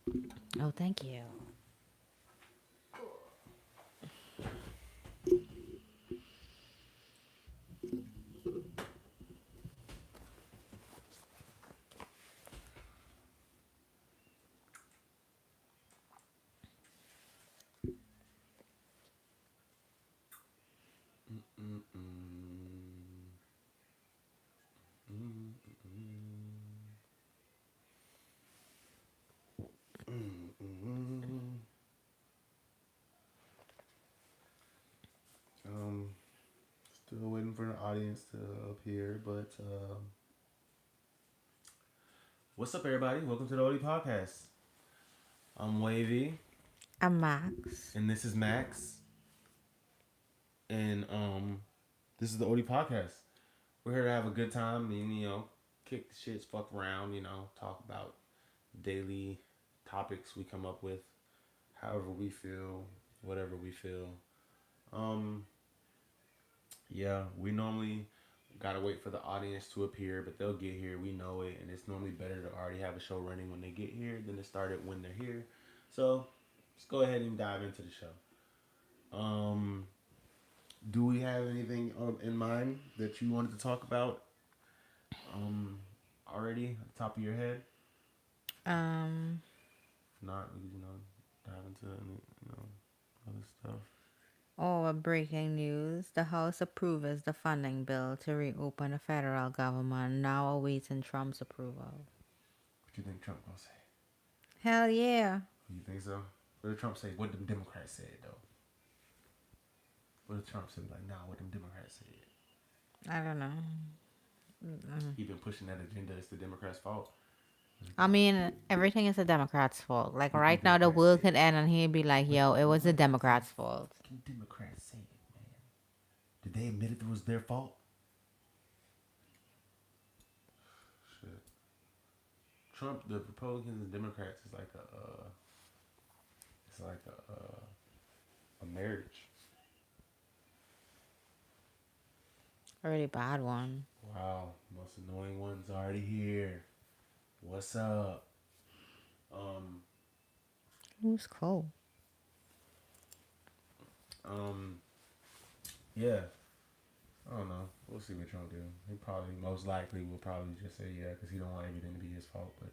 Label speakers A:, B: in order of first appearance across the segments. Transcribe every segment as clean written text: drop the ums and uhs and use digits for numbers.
A: Oh, thank you.
B: Um, Still waiting for an audience to appear, but what's up, everybody? Welcome to the Odyssey podcast. I'm Wavy,
A: I'm Max.
B: and this is Max, and this is the Odyssey podcast. We're here to have a good time, and kick the shits, fuck around, talk about daily topics we come up with, however we feel, whatever we feel. Um, yeah, we normally gotta wait for the audience to appear, but they'll get here. We know it, and it's normally better to already have a show running when they get here than to start it when they're here. So let's go ahead and dive into the show. Um, do we have anything in mind that you wanted to talk about? Um, Already at the top of your head?
A: Um,
B: If not, we dive into other stuff.
A: breaking news. The House approves the funding bill to reopen the federal government, now awaiting Trump's approval.
B: What do you think Trump gonna say?
A: Hell yeah.
B: You think so? What did Trump say? What the Democrats said though? What did Trump say? Like, nah, what them Democrats said.
A: I don't know.
B: He been pushing that agenda. It's the Democrats' fault.
A: I mean, everything is the Democrats' fault. Like
B: What them
A: right now, the
B: Democrats
A: world
B: said.
A: could end and he'd be like, yo, it was the Democrats' fault.
B: What them Democrats said, man. Did they admit it was their fault? Shit. Trump, the Republicans and Democrats is like it's like a marriage.
A: A really bad one.
B: Wow, most annoying one's already here. What's up? Um,
A: Who's cold?
B: um, yeah. I don't know. We'll see what Trump do. He probably, most likely, will probably just say yeah because he don't want everything to be his fault. But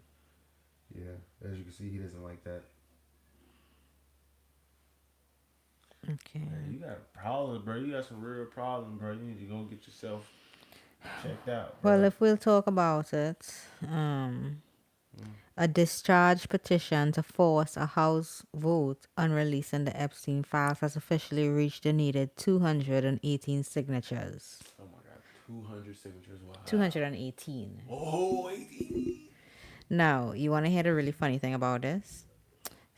B: yeah, as you can see, he doesn't like that.
A: Okay.
B: Man, you got problems, bro. You got some real problems, bro. You need to go get yourself checked out,
A: Well,
B: bro.
A: if we'll talk about it,
B: Mm.
A: a discharge petition to force a House vote on releasing the Epstein files has officially reached the needed 218 signatures.
B: Oh my God, 200 signatures. Wow.
A: 218.
B: Oh, 18.
A: Now, you want to hear the really funny thing about this?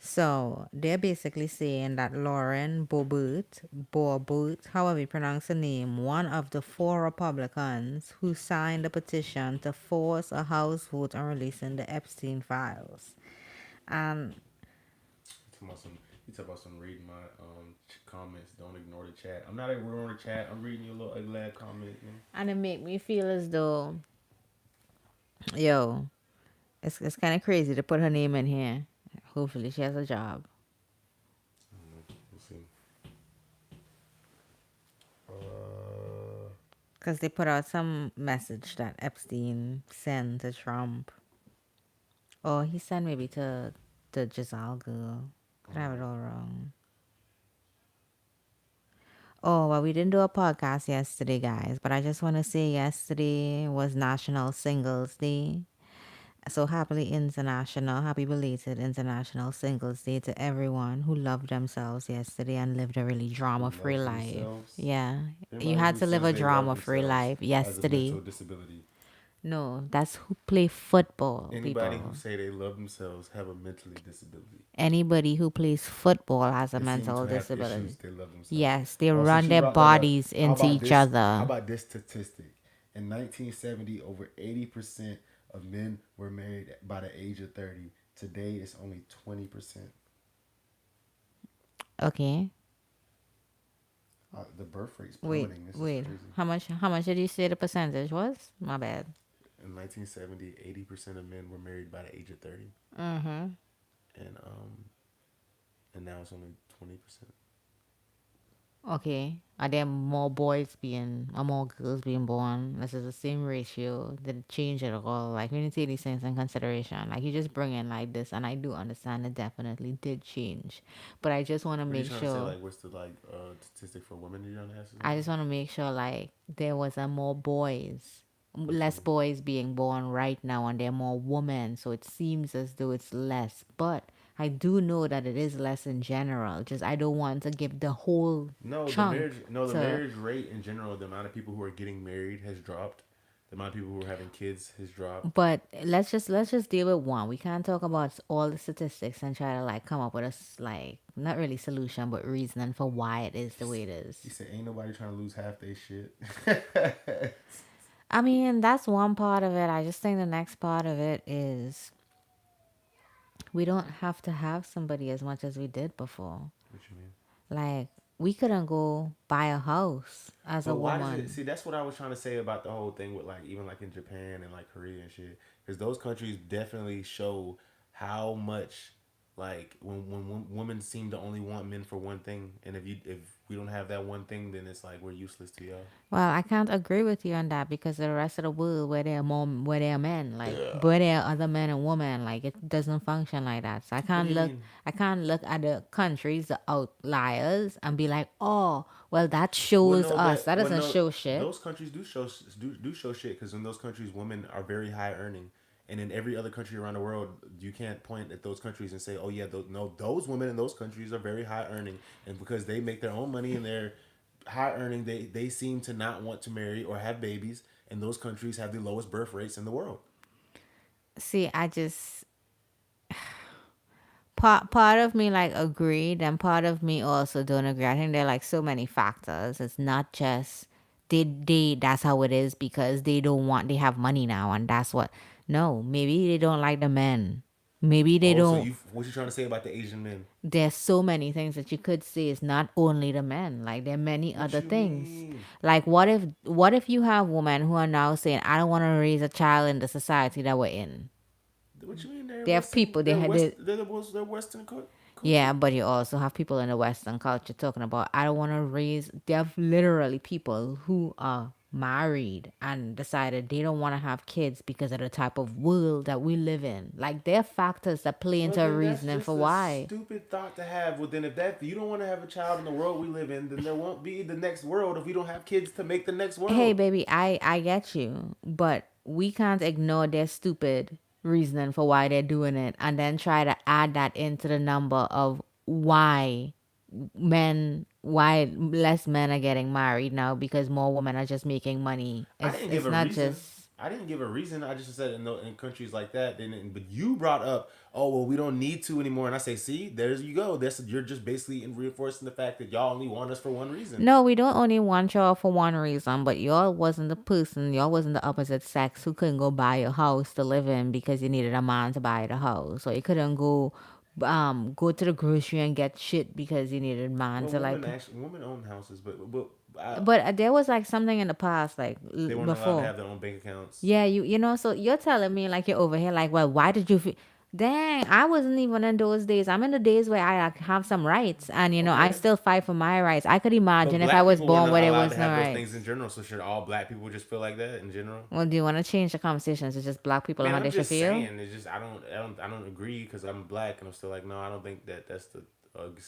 A: So, they're basically saying that Lauren Boebert, however you pronounce her name, one of the four Republicans who signed the petition to force a House vote on releasing the Epstein files. And
B: You talk about some reading my comments. Don't ignore the chat. I'm not ignoring the chat. I'm reading your little ugly comment. Man.
A: and it make me feel as though, yo, it's kind of crazy to put her name in here. Hopefully she has a job.
B: We'll see.
A: Because they put out some message that Epstein sent to Trump. Or he sent maybe to the Giselle girl. Could have it all wrong. Oh, well, we didn't do a podcast yesterday, guys. But I just want to say yesterday was National Singles Day. So happy belated International Singles Day to everyone who loved themselves yesterday and lived a really
B: Who
A: drama-free
B: love
A: life.
B: themselves?
A: Yeah, you
B: Anybody
A: had
B: who
A: to live
B: says
A: a
B: they love
A: drama-free
B: themselves
A: life
B: has a mental
A: yesterday.
B: disability.
A: No, that's who play football,
B: Anybody who
A: people.
B: say they love themselves have a mentally disability.
A: Anybody who plays football has a
B: They seem to
A: mental
B: have issues.
A: disability.
B: They love themselves.
A: Yes, they
B: Oh,
A: run
B: since you
A: their
B: brought that up,
A: bodies into each
B: how
A: other.
B: about this statistic? In 1970, over 80% of men were married by the age of 30. Today, it's only 20%.
A: Okay.
B: The birth rate's
A: Wait,
B: plummeting. This is
A: wait.
B: crazy.
A: How much did you say the percentage was? My bad.
B: In 1970, 80% of men were married by the age of 30.
A: Mm-hmm.
B: and and now it's only 20%.
A: Okay. Are there more boys being or more girls being born? This is the same ratio. Did it change at all? Like when you take these things in consideration, like you just bring in like this, and I do understand it definitely did change. But I just want to
B: What are you
A: make
B: trying to say?
A: sure.
B: Like, what's the like statistic for women? You trying to ask or
A: I
B: something?
A: just want to make sure like there was a more boys,
B: What you
A: less
B: mean?
A: boys being born right now, and there are more women. So it seems as though it's less, but I do know that it is less in general. Just I don't want to give the whole
B: No,
A: chunk
B: the
A: to.
B: marriage rate in general, the amount of people who are getting married has dropped. The amount of people who are having kids has dropped.
A: But let's just deal with one. We can't talk about all the statistics and try to like come up with a like not really solution but reasoning for why it is the way it
B: He
A: is.
B: said, "Ain't nobody trying to lose half their shit."
A: I mean, that's one part of it. I just think the next part of it is we don't have to have somebody as much as we did before.
B: What you mean?
A: Like we couldn't go buy a house as a
B: But why does it?
A: woman.
B: See, that's what I was trying to say about the whole thing with like even like in Japan and like Korea and shit, because those countries definitely show how much like when women seem to only want men for one thing, and if we don't have that one thing, then it's like we're useless to y'all.
A: Well, I can't agree with you on that because the rest of the world where there are more where there are men, like
B: Yeah.
A: where there are other men and women, like it doesn't function like that. So
B: What do you mean?
A: I can't look at the countries, the outliers, and be like, oh, well that
B: Well,
A: shows
B: no,
A: us. That doesn't
B: no,
A: show shit.
B: those countries do show shit because in those countries women are very high earning, and in every other country around the world, you can't point at those countries and say, oh yeah, no, those women in those countries are very high earning, and because they make their own money and they're high earning, they seem to not want to marry or have babies, and those countries have the lowest birth rates in the world.
A: See, I just part of me like agreed, and part of me also don't agree. I think there are like so many factors. It's not just they that's how it is because they don't want they have money now and that's what. No, maybe they don't like the men. Maybe they
B: Oh, so
A: don't.
B: you what you trying to say about the Asian men?
A: There's so many things that you could say. It's not only the men. Like there are many
B: What
A: other
B: you
A: things.
B: mean?
A: Like what if you have women who are now saying I don't want to raise a child in the society that we're in.
B: What you mean? They're
A: They have
B: Western.
A: people they
B: They're
A: had
B: West.
A: they,
B: They're Western culture.
A: Yeah, but you also have people in the Western culture talking about, I don't want to raise. They have literally people who are married and decided they don't want to have kids because of the type of world that we live in. Like, there are factors that play
B: Well,
A: into a
B: then that's
A: reasoning for
B: just a
A: why.
B: stupid thought to have. Well, then if that you don't want to have a child in the world we live in, then there won't be the next world if we don't have kids to make the next
A: Hey,
B: world.
A: baby, I get you, but we can't ignore their stupid reasoning for why they're doing it and then try to add that into the number of why less men are getting married now because more women are just making money.
B: I
A: it's
B: didn't give
A: it's
B: a
A: not
B: reason.
A: just.
B: I didn't give a reason. I just said in countries like that, then but you brought up, oh well, we don't need to anymore, and I say, see, there you go. That's you're just basically reinforcing the fact that y'all only want us for one reason.
A: No, we don't only want y'all for one reason, but y'all wasn't the person, y'all wasn't the opposite sex who couldn't go buy a house to live in because you needed a man to buy the house. Or you couldn't go to the grocery and get shit because you needed a man
B: Well,
A: to like.
B: women own houses, but
A: But there was like something in the past, like
B: they weren't allowed to
A: before.
B: have their own bank accounts.
A: Yeah, you know, so you're telling me like you're over here like, well, why did you feel? Dang, I wasn't even in those days. I'm in the days where I like, have some rights, and I
B: Okay.
A: still fight for my rights. I could
B: But
A: imagine if I
B: black
A: was
B: people weren't
A: born where there
B: allowed to
A: was no
B: have those things in
A: rights.
B: general. So should all black people just feel like that in general?
A: Well, do you want to change the conversation to just black people and
B: Man,
A: how
B: I'm
A: they should
B: just
A: feel?
B: saying. It's just I don't agree because I'm black and I'm still like no, I don't think that that's the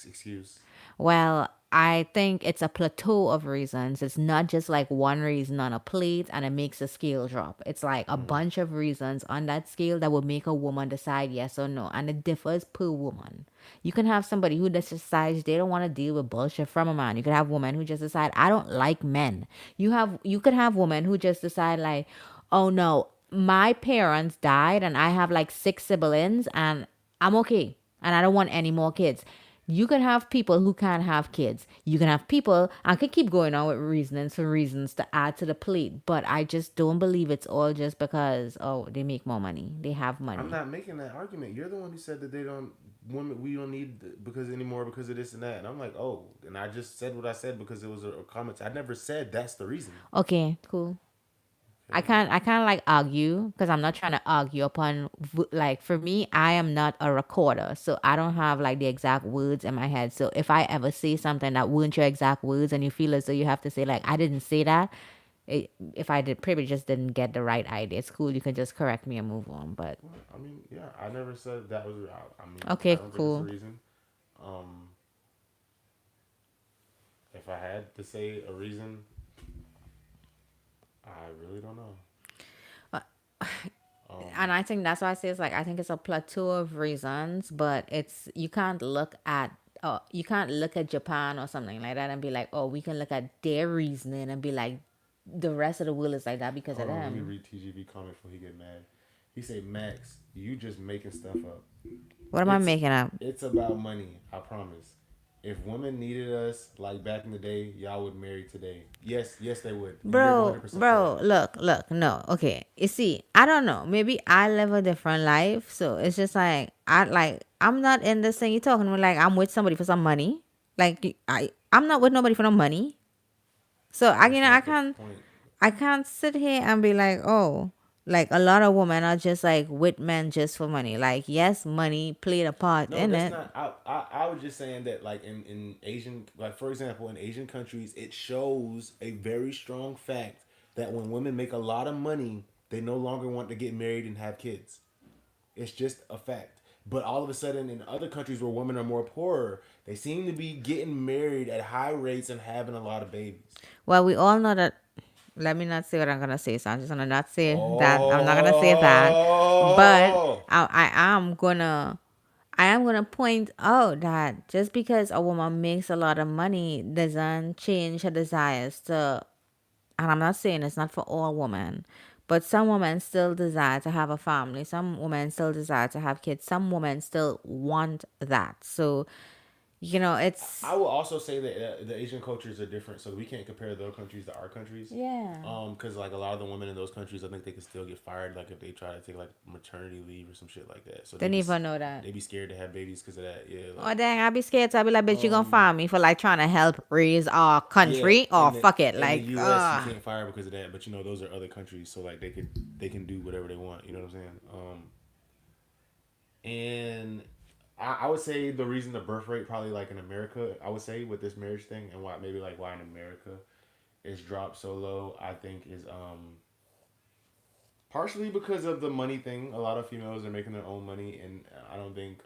B: excuse.
A: Well, I think it's a plateau of reasons. It's not just like one reason on a plate and it makes the scale drop. It's like a
B: Mm.
A: bunch of reasons on that scale that would make a woman decide yes or no. And it differs per woman. You can have somebody who just decides they don't want to deal with bullshit from a man. You could have women who just decide I don't like men. You could have women who just decide like, oh no, my parents died and I have like six siblings and I'm okay and I don't want any more kids. You can have people who can't have kids. You can have people, I could keep going on with reasons for reasons to add to the plate, but I just don't believe it's all just because, oh, they make more money. They have
B: I'm
A: money.
B: not making that argument. You're the one who said that they don't women we don't need because anymore because of this and that. And I'm like, oh, and I just said what I said because it was a comment. I never said that's the reason.
A: Okay, cool.
B: Yeah.
A: I can't like argue because I'm not trying to argue upon like for me I am not a recorder, so I don't have like the exact words in my head. So if I ever say something that weren't your exact words and you feel as though you have to say like I didn't say that, if I did probably just didn't get the right idea, it's cool. You can just correct me and move on. But
B: Well, I mean, yeah, I never said that was. I mean, I
A: okay,
B: don't think it's a
A: cool.
B: reason. Um, if I had to say a reason, I really don't know.
A: And
B: Um,
A: I think that's why I say it's like I think it's a plateau of reasons, but it's you can't look at Japan or something like that and be like, oh, we can look at their reasoning and be like, the rest of the world is like that because of
B: hold on, let me
A: them.
B: read TGV comment before he get mad. He say, Max, you just making stuff up.
A: What am I
B: It's
A: making up?
B: it's about money. I promise. If women needed us like back in the day, y'all would marry today. Yes, yes, they would. You're 100% correct.
A: Look, no, okay. You see, I don't know. Maybe I live a different life, so it's just like I'm not in this thing. You talking to me like I'm with somebody for some money. Like I'm not with nobody for no money. So
B: That's
A: I
B: not the
A: can't
B: point.
A: sit here and be like, oh, like a lot of women are just like with men just for money. Like, yes, money played a part
B: No,
A: in
B: that's
A: it.
B: not. I was just saying that, like in Asian, like for example, in Asian countries, it shows a very strong fact that when women make a lot of money, they no longer want to get married and have kids. It's just a fact. But all of a sudden, in other countries where women are more poorer, they seem to be getting married at high rates and having a lot of babies.
A: Well, we all know that. Let me not say what I'm gonna say. So I'm just gonna not say that. I'm not gonna say that. But
B: Oh,
A: I am gonna point out that just because a woman makes a lot of money doesn't change her desires to. And I'm not saying it's not for all women, but some women still desire to have a family. Some women still desire to have kids. Some women still want that. So,
B: I
A: it's
B: will also say that the Asian cultures are different, so we can't compare those countries to our countries.
A: yeah.
B: Because like a lot of the women in those countries, I think they could still get fired, like if they try to take like maternity leave or some shit like that. So
A: Didn't even know that.
B: they be scared to have babies because of that. Yeah,
A: Oh
B: like
A: dang, I'd be scared. So I'd be like, bitch, you gonna
B: um,
A: fire me for like trying to help raise our
B: yeah,
A: country? Oh fuck it,
B: in the
A: like
B: U.S. you can't fire because of that, but you know those are other countries, so like they can do whatever they want. You know what I'm saying? And I would say the reason the birth rate probably like in America, I would say with this marriage thing and why maybe like why in America it's dropped so low, I think is partially because of the money thing. A lot of females are making their own money, and I don't think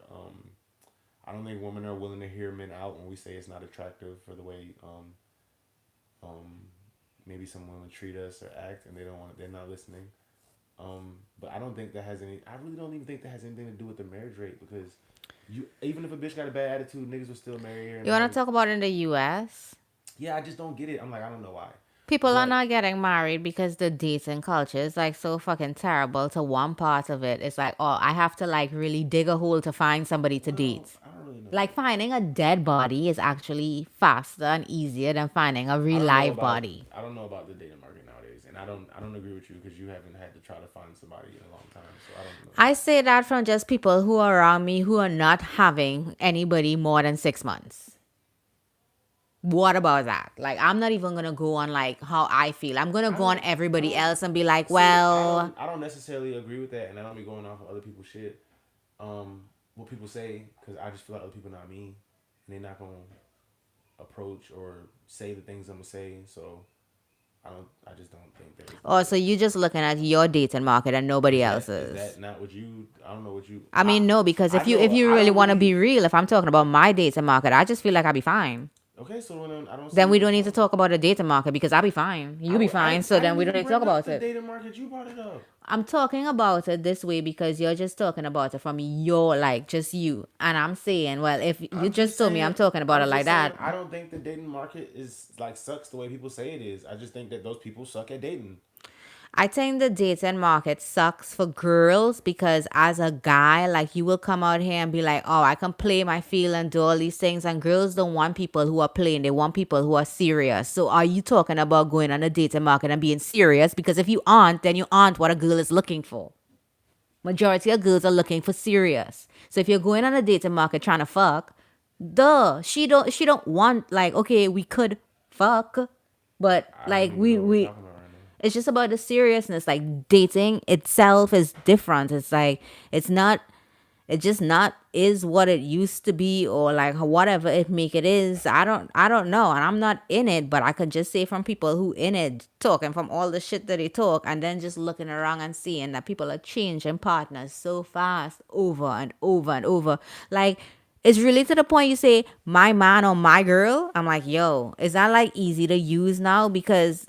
B: women are willing to hear men out when we say it's not attractive for the way um maybe some women treat us or act, and they're not listening. But I don't think that has any. I really don't even think that has anything to do with the marriage rate because you even if a bitch got a bad attitude, niggas will still marry her and
A: you wanna
B: have.
A: talk about in the US?
B: Yeah, I just don't get it. I'm like I don't know why,
A: People are
B: but
A: not getting married because the dating culture is like so fucking terrible to one part of it. It's like, oh, I have to like really dig a hole to find somebody to date.
B: well, I don't really know
A: Like
B: about.
A: finding a dead body is actually faster and easier than finding a real live body.
B: I don't know about the dating market nowadays, and I don't agree with you because you haven't had to try to find somebody in a long time, so I don't know.
A: I say that from just people who are around me who are not having anybody more than 6 months. What about that? Like, I'm not even gonna go on like how I feel. I'm gonna
B: I
A: go on
B: don't I
A: everybody
B: don't
A: else and be like,
B: see
A: well,
B: I don't necessarily agree with that, and I don't be going off of other people's shit. What people say because I just feel like other people not me, and they're not gonna approach or say the things I'm gonna say. So I just don't think that it's
A: oh,
B: gonna.
A: so you just looking at your dating market and nobody
B: Is
A: else's.
B: that not what you? I don't know what you.
A: I mean, no, because
B: I
A: if
B: know
A: you
B: I
A: really
B: don't
A: want to be
B: really.
A: real, if I'm talking about my dating market, I just feel like I'll be fine.
B: Okay, so then I don't
A: Then
B: see
A: we
B: the
A: don't need to
B: problem.
A: talk about the dating market because I'll be fine. You be fine. So
B: I
A: then
B: didn't
A: we don't
B: even
A: need to talk
B: bring up
A: about
B: the
A: it.
B: data market. You brought it up.
A: I'm talking about it this way because you're just talking about it from your like just you. And I'm saying, well, if you just told me I'm talking about
B: I'm
A: it like
B: just saying
A: that,
B: I don't think the dating market is like sucks the way people say it is. I just think that those people suck at dating.
A: I think the dating market sucks for girls because as a guy, like you will come out here and be like, oh, I can play my feel and do all these things. And girls don't want people who are playing. They want people who are serious. So are you talking about going on the dating market and being serious? Because if you aren't, then you aren't what a girl is looking for. Majority of girls are looking for serious. So if you're going on a dating market trying to fuck, duh, she don't want like okay, we could fuck, but
B: I don't
A: like
B: even know what we're
A: we
B: talking about right now.
A: It's just about the seriousness. Like dating itself is different. It's like it's not it just not is what it used to be or like whatever it make it is. I don't know and I'm not in it, but I could just say from people who in it talking from all the shit that they talk and then just looking around and seeing that people are changing partners so fast over and over and over. Like it's really to the point you say my man or my girl. I'm like, yo, is that like easy to use now? Because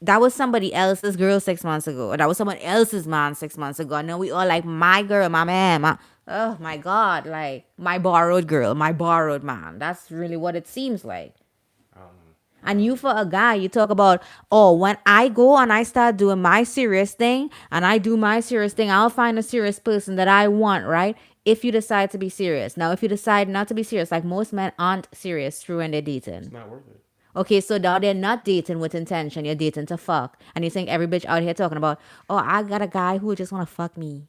A: that was somebody else's girl 6 months ago. Or that was someone else's man 6 months ago. And now we all like my girl, my man. Oh my God. Like my borrowed girl, my borrowed man. That's really what it seems like.
B: I
A: And
B: don't
A: you
B: know.
A: for a guy, you talk about, oh, when I go and I start doing my serious thing and I do my serious thing, I'll find a serious person that I want, right? If you decide to be serious. Now, if you decide not to be serious, like most men aren't serious through when they're
B: It's
A: dating.
B: not worth it.
A: Okay, so now they're not dating with intention. You're dating to fuck. And you think every bitch out here talking about, oh, I got a guy who just want to fuck me.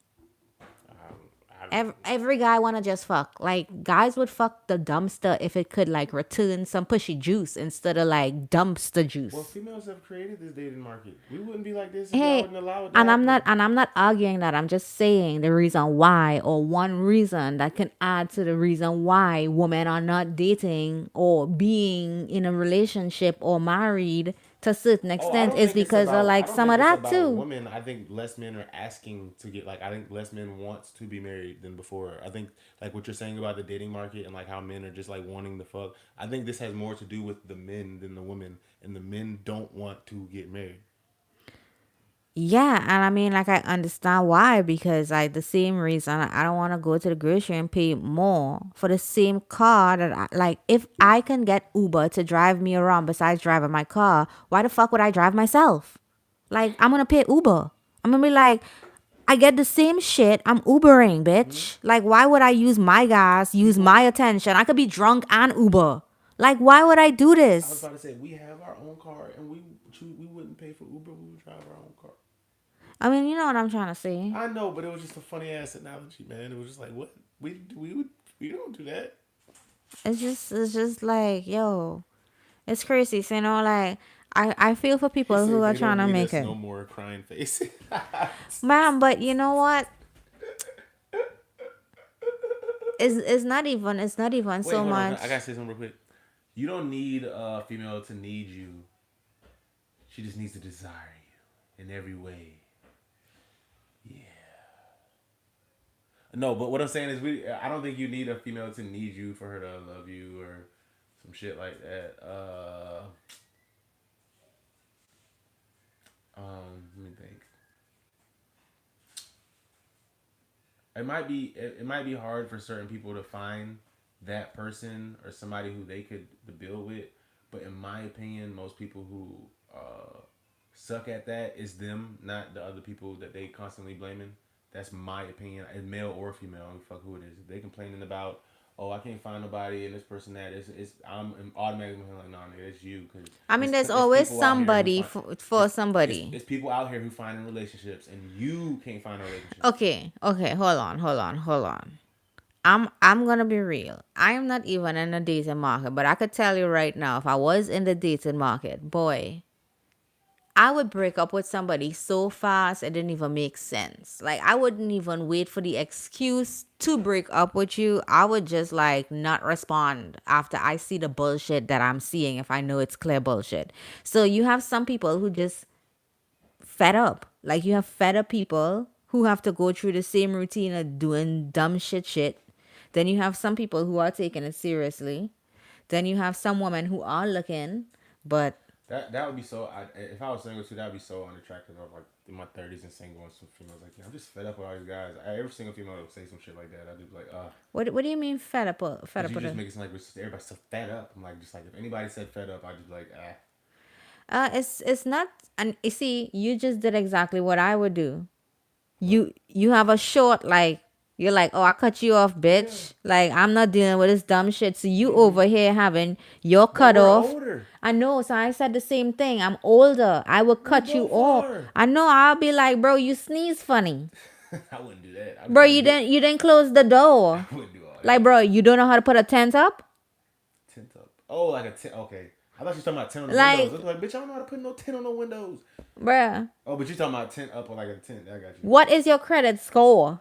B: I
A: Every guy want to just fuck. Like, guys would fuck the dumpster if it could, like, return some pushy juice instead of, like, dumpster
B: Well,
A: juice.
B: females have created this dating market. We wouldn't be like this if y'all
A: Hey,
B: wouldn't allow it to
A: and I'm
B: happen.
A: not and I'm not arguing that. I'm just saying the reason why or one reason that can add to the reason why women are not dating or being in a relationship or married to a certain
B: Oh, I
A: extent
B: don't
A: is
B: think it's
A: because of
B: about. I
A: like
B: don't
A: some of
B: think it's
A: that
B: about
A: too.
B: women. I think less men are asking to get. Like, I think less men wants to be married than before. I think like what you're saying about the dating market and like how men are just like wanting the fuck. I think this has more to do with the men than the women, and the men don't want to get married.
A: Yeah, and I mean, like, I understand why because, like, the same reason I don't want to go to the grocery and pay more for the same car that like, if I can get Uber to drive me around besides driving my car, why the fuck would I drive myself? Like, I'm gonna pay Uber. I'm gonna be like, I get the same shit. I'm Ubering,
B: Hmm?
A: bitch. Like, why would I use my gas, use
B: People,
A: my attention? I could be drunk and Uber. Like, why would I do
B: I was
A: this?
B: about to say we have our own car and we wouldn't pay for Uber. We would drive our own car.
A: I mean, you know what I'm trying to say.
B: I know, but it was just a funny ass analogy, man. It was just like, what we don't do that.
A: It's just like, yo, it's crazy. So, you know, like I feel for
B: He
A: people who
B: said
A: are
B: they
A: trying
B: don't
A: to
B: need
A: make
B: us
A: it.
B: no more, crying face.
A: Man, but you know what? It's not even
B: Wait,
A: so
B: hold on.
A: much.
B: I gotta say something real quick. You don't need a female to need you. She just needs to desire you in every way. Yeah. No, but what I'm saying is, I don't think you need a female to need you for her to love you or some shit like that. Let me think. It might be hard for certain people to find that person or somebody who they could build with. But in my opinion, most people who suck at that is them, not the other people that they constantly blaming. That's my opinion, male or female. I don't fuck who it is. If they complaining about, oh, I can't find nobody and this person that is, I'm automatically like, no, nigga, it's you, because
A: I mean, there's
B: it's
A: always
B: people out here who
A: somebody
B: find
A: for somebody.
B: it's people out here who finding relationships and you can't find a relationship.
A: Okay, hold on. I'm gonna be real. I am not even in the dating market, but I could tell you right now, if I was in the dating market, boy, I would break up with somebody so fast it didn't even make sense. Like, I wouldn't even wait for the excuse to break up with you. I would just like not respond after I see the bullshit that I'm seeing if I know it's clear bullshit. So you have some people who just fed up. Like, you have fed up people who have to go through the same routine of doing dumb shit. Then you have some people who are taking it seriously. Then you have some women who are looking, but
B: That would be so. If I was single too, that would be so unattractive. I was like in my 30s and single, and some females like, yeah, I'm just fed up with all these guys. Every single female that would say some shit like that, I'd just be like,
A: what do you mean fed up? Fed
B: because
A: up
B: you
A: with
B: just
A: it?
B: make it seem like everybody's so fed up. I'm like, just like if anybody said fed up, I'd just be like, ah.
A: It's not. And you see, you just did exactly what I would do.
B: What?
A: You have a short, like, you're like, oh, I cut you off,
B: Yeah.
A: bitch. Like, I'm not dealing with this dumb shit. So you
B: Mm-hmm.
A: over here having your
B: But
A: cut
B: we're
A: off.
B: older.
A: I know, so I said the same thing. I'm older. I would
B: We
A: cut you
B: both
A: off.
B: are.
A: I know. I'll be like, bro, you sneeze funny,
B: I wouldn't do that. I'm
A: bro.
B: trying to
A: You
B: get.
A: didn't you didn't close the
B: I
A: door.
B: wouldn't do all
A: Like,
B: that.
A: bro, you don't know how to put a tent up.
B: Tint up. Oh, like a tint. Okay. I thought you were talking about tint on the windows. I
A: Like,
B: was like, bitch, I don't know how to put no tint on no windows.
A: bruh,
B: Oh, but you talking about tint up or like a tint. I got you.
A: what is your credit score?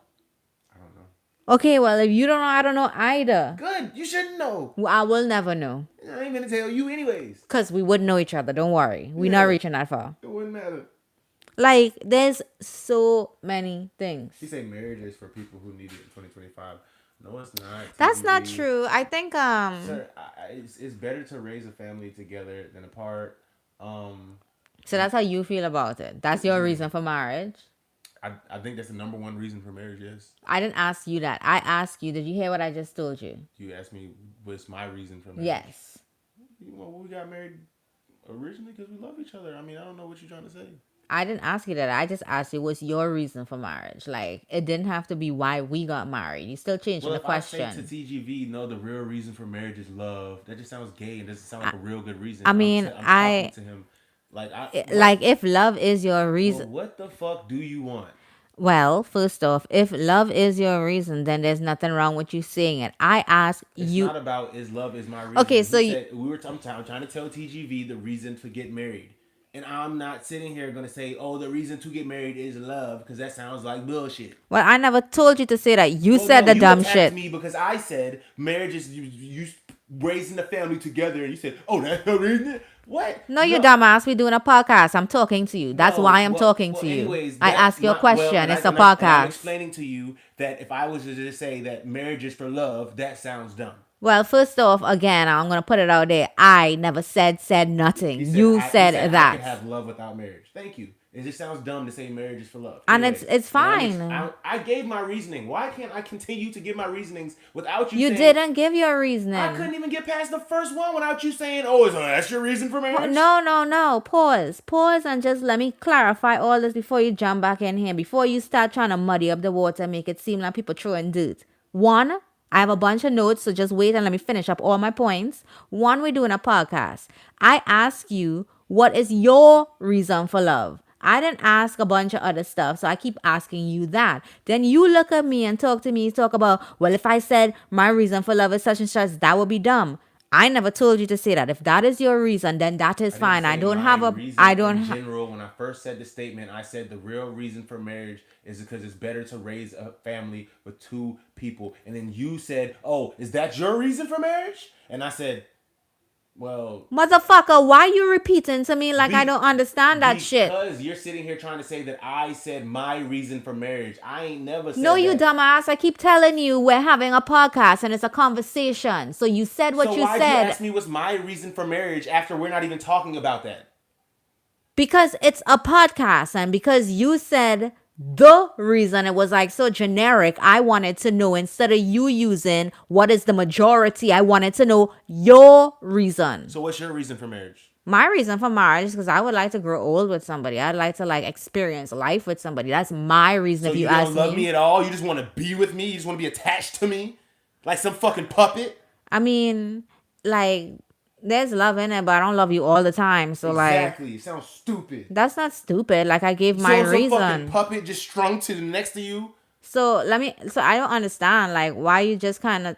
B: I don't know.
A: Okay, well, if you don't know, I don't know either.
B: Good. You shouldn't know.
A: Well, I will never know.
B: I ain't gonna tell you anyways.
A: Because we wouldn't know each other. Don't worry. We're not
B: Yeah.
A: reaching that far.
B: It wouldn't matter.
A: Like, there's so many things.
B: She say marriage is for people who need it in 2025. No, it's not.
A: That's not
B: TBD.
A: true. I think,
B: Sir, it's better to raise a family together than apart.
A: So that's how you feel about it. That's your reason for marriage.
B: I think that's the number one reason for marriage. Yes.
A: I didn't ask you that. I asked you, did you hear what I just told you?
B: You asked me what's my reason for marriage.
A: Yes.
B: Well, we got married originally because we love each other. I mean, I don't know what you're trying to say.
A: I didn't ask you that. I just asked you, what's your reason for marriage? Like, it didn't have to be why we got married. You still changing
B: Well,
A: the
B: if I say
A: question.
B: to TGV, no, the real reason for marriage is love. That just sounds gay and doesn't sound like a real good reason.
A: I mean,
B: I'm talking to him like
A: like, if love is your
B: well,
A: reason.
B: what the fuck do you want?
A: Well, first off, if love is your reason, then there's nothing wrong with you saying it. I asked
B: It's
A: you.
B: not about is love is my reason.
A: Okay, so
B: He said, I'm trying to tell TGV the reason to get married. And I'm not sitting here going to say, oh, the reason to get married is love, because that sounds like bullshit.
A: Well, I never told you to say that. You
B: Well,
A: said
B: no,
A: the
B: you
A: dumb
B: attacked
A: shit.
B: me because I said marriage is you raising the family together, and you said, oh, that's the reason. What?
A: No, you dumbass. We're doing a podcast. I'm talking to you. That's
B: No,
A: why I'm talking to you.
B: anyways,
A: I ask you a question. It's a podcast.
B: And I'm explaining to you that if I was to just say that marriage is for love, that sounds dumb.
A: Well, first off, again, I'm gonna put it out there. I never said nothing. You said
B: I
A: that.
B: could have love without marriage. Thank you. It just sounds dumb to say marriage is for love.
A: And
B: Anyway,
A: it's fine.
B: I gave my reasoning. Why can't I continue to give my reasonings without you?
A: You
B: saying,
A: didn't give your reasoning.
B: I couldn't even get past the first one without you saying, "Oh, so that's your reason for marriage."
A: No. Pause and just let me clarify all this before you jump back in here. Before you start trying to muddy up the water and make it seem like people throwing dirt. One, I have a bunch of notes, so just wait and let me finish up all my points. One, we're doing a podcast. I ask you, what is your reason for love? I didn't ask a bunch of other stuff, so I keep asking you that. Then you look at me and talk to me, talk about, well, if I said my reason for love is such and such, that would be dumb. I never told you to say that. If that is your reason, then that is fine. I don't have a. I don't.
B: In general, when I first said the statement, I said the real reason for marriage is because it's better to raise a family with two people. And then you said, "Oh, is that your reason for marriage?" And I said, "Well,
A: motherfucker, why you repeating to me like I don't understand that shit?"
B: Because you're sitting here trying to say that I said my reason for marriage. I ain't never said
A: No, you
B: that.
A: dumbass. I keep telling you we're having a podcast and it's a conversation. So you said what you
B: why'd
A: said.
B: You ask me what's my reason for marriage after we're not even talking about that?
A: Because it's a podcast and because you said the reason, it was like so generic. I wanted to know, instead of you using what is the majority, I wanted to know your reason.
B: So what's your reason for marriage?
A: My reason for marriage is because I would like to grow old with somebody. I'd like to experience life with somebody. That's my reason.
B: So
A: if you
B: don't
A: ask
B: love me at all? You just want to be with me? You just want to be attached to me? Like some fucking puppet?
A: I mean, there's love in it, but I don't love you all the time. So
B: exactly. It sounds stupid.
A: That's not stupid. I gave my reason.
B: Some fucking puppet just strung to the next to you.
A: So I don't understand why you just kind of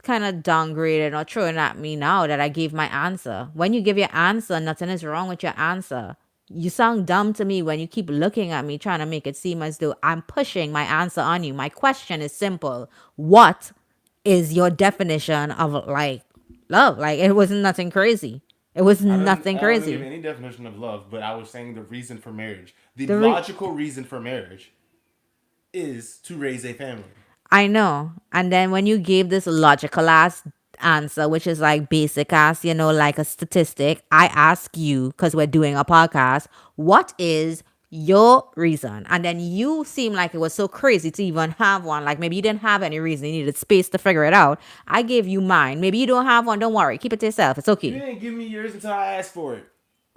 A: downgraded or throwing at me now that I gave my answer. When you give your answer, nothing is wrong with your answer. You sound dumb to me when you keep looking at me trying to make it seem as though I'm pushing my answer on you. My question is simple. What is your definition of love? It wasn't nothing crazy. It was nothing crazy.
B: I don't give any definition of love, but I was saying the reason for marriage. The logical reason for marriage is to raise a family.
A: I know. And then when you gave this logical ass answer, which is basic ass, like a statistic, I ask you, because we're doing a podcast, what is your reason? And then you seem like it was so crazy to even have one. Maybe you didn't have any reason. You needed space to figure it out. I gave you mine. Maybe you don't have one. Don't worry. Keep it to yourself. It's okay.
B: You didn't give me yours until I asked for it.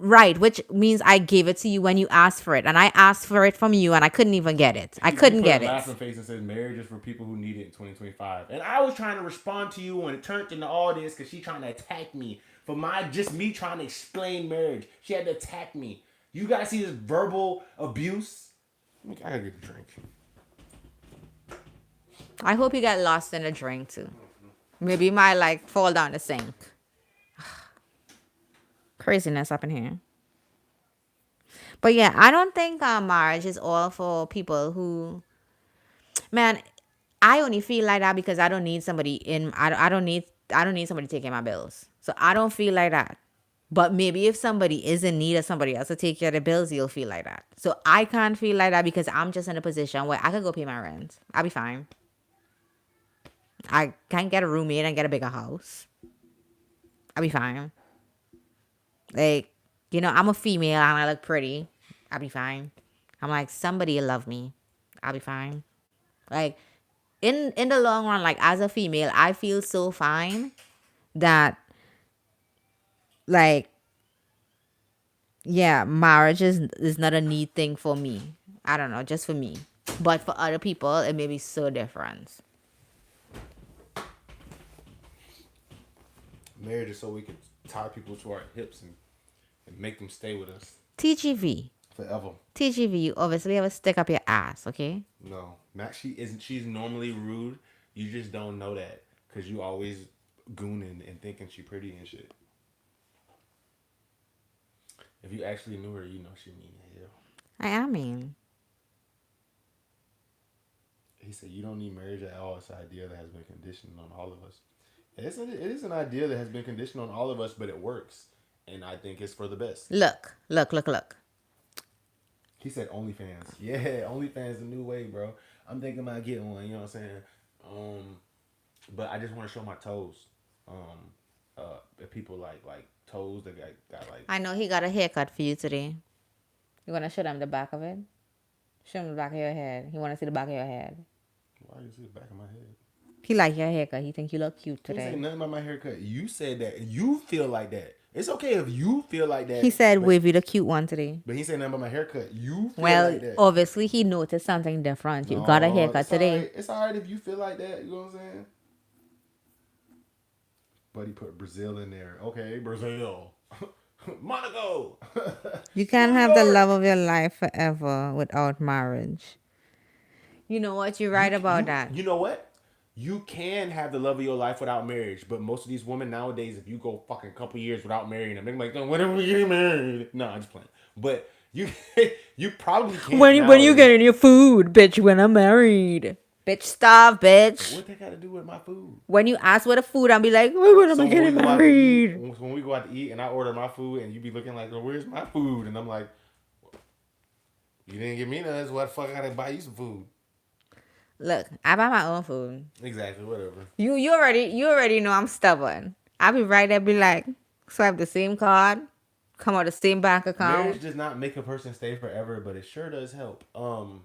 A: Right, which means I gave it to you when you asked for it. And I asked for it from you and I couldn't even get it. I couldn't get it.
B: Laughing face and says marriage is for people who need it in 2025. And I was trying to respond to you when it turned into all this because she trying to attack me for me trying to explain marriage. She had to attack me. You guys see this verbal abuse? I gotta get a drink.
A: I hope you get lost in a drink too. Maybe you might fall down the sink. Craziness up in here. But yeah, I don't think marriage is all for people who, man, I only feel like that because I don't need somebody in, I don't need somebody taking my bills. So I don't feel like that. But maybe if somebody is in need of somebody else to take care of the bills, you'll feel like that. So I can't feel like that because I'm just in a position where I could go pay my rent. I'll be fine. I can't get a roommate and get a bigger house. I'll be fine. Like, I'm a female and I look pretty. I'll be fine. I'm like, somebody will love me. I'll be fine. Like, in the long run, like as a female, I feel so fine that, like, yeah, marriage is not a need thing for me. I don't know, just for me. But for other people, it may be so different.
B: Marriage is so we can tie people to our hips and make them stay with us
A: TGV.
B: forever.
A: TGV, you obviously have a stick up your ass, okay?
B: No, Matt, she isn't. She's normally rude. You just don't know that because you always gooning and thinking she pretty and shit. If you actually knew her, you know she mean as hell.
A: I mean.
B: He said you don't need marriage at all. It's an idea that has been conditioned on all of us. It is an idea that has been conditioned on all of us, but it works, and I think it's for the best.
A: Look, look, look, look.
B: He said OnlyFans. Yeah, OnlyFans the new way, bro. I'm thinking about getting one. You know what I'm saying? But I just want to show my toes. If people like toes that got like.
A: I know he got a haircut for you today. You want to show them the back of it? Show them the back of your head. He want to see the back of your head.
B: Why you see the back of my head?
A: He like your haircut. He think you look cute
B: He
A: today.
B: said nothing about my haircut. You said that. You feel like that. It's okay if you feel like that.
A: He said,
B: but,
A: "Wavy the cute one today."
B: But he said nothing about my haircut. You feel
A: Well,
B: like that.
A: obviously he noticed something different. You
B: No,
A: got a haircut
B: it's
A: today.
B: All right. It's alright if you feel like that. You know what I'm saying? But he put Brazil in there. Okay, Brazil. Monaco.
A: You can't have the love of your life forever without marriage. You know what? You're right about that.
B: You know what? You can have the love of your life without marriage, but most of these women nowadays, if you go fucking couple years without marrying them, they're like, "No, when are we getting married?" No, I'm just playing. But you, you probably can't.
A: When you getting your food, bitch? When I'm married, bitch, stop, bitch.
B: What that got to do with my food?
A: When you ask for the food, I'll be like, when am I getting married?
B: When we go out to eat and I order my food and you be looking like, "Well, where's my food?" And I'm like, "You didn't give me none, so what the fuck I gotta buy you some food?"
A: Look, I buy my own food.
B: Exactly, whatever.
A: You already know I'm stubborn. I'll be right there, be like, swipe the same card, come out the same bank account.
B: Marriage does not make a person stay forever, but it sure does help. I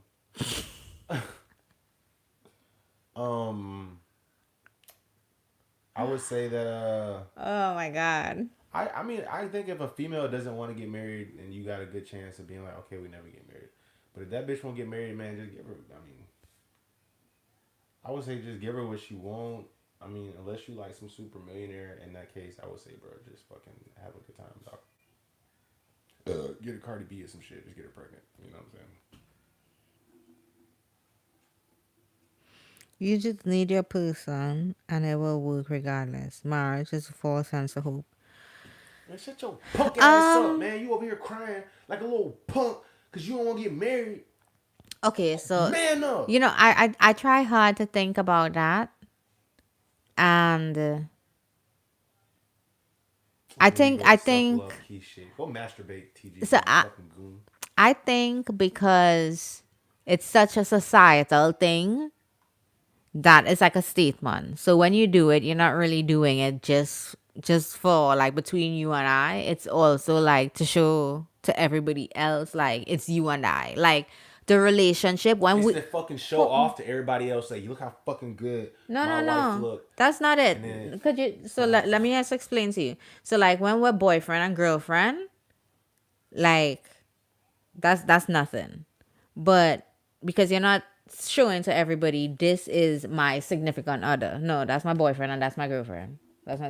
B: would say that
A: Oh my god.
B: I mean I think if a female doesn't want to get married and you got a good chance of being like, okay, we never get married. But if that bitch won't get married, man, just give her, I would say just give her what she want. I mean, unless you like some super millionaire, in that case, I would say, bro, just fucking have a good time, dog. Get a Cardi B or some shit. Just get her pregnant. You know what I'm saying?
A: You just need your person and it will work regardless. Marriage is a false sense of hope.
B: Man, shut your punk ass up, man. You over here crying like a little punk because you don't want to get married.
A: Okay, so
B: Man up.
A: I try hard to think about that, and I think
B: Key shit. Go masturbate, TG.
A: so. I think because it's such a societal thing that it's like a statement. So when you do it, you're not really doing it just for like between you and I. It's also like to show to everybody else like it's you and I. Like the relationship when
B: it's
A: we
B: to fucking show off to everybody else. Like, you look how fucking good my wife look.
A: That's not it. Could you? So let me just explain to you. So like when we're boyfriend and girlfriend, like that's nothing. But because you're not showing to everybody this is my significant other. No, that's my boyfriend and that's my girlfriend. That's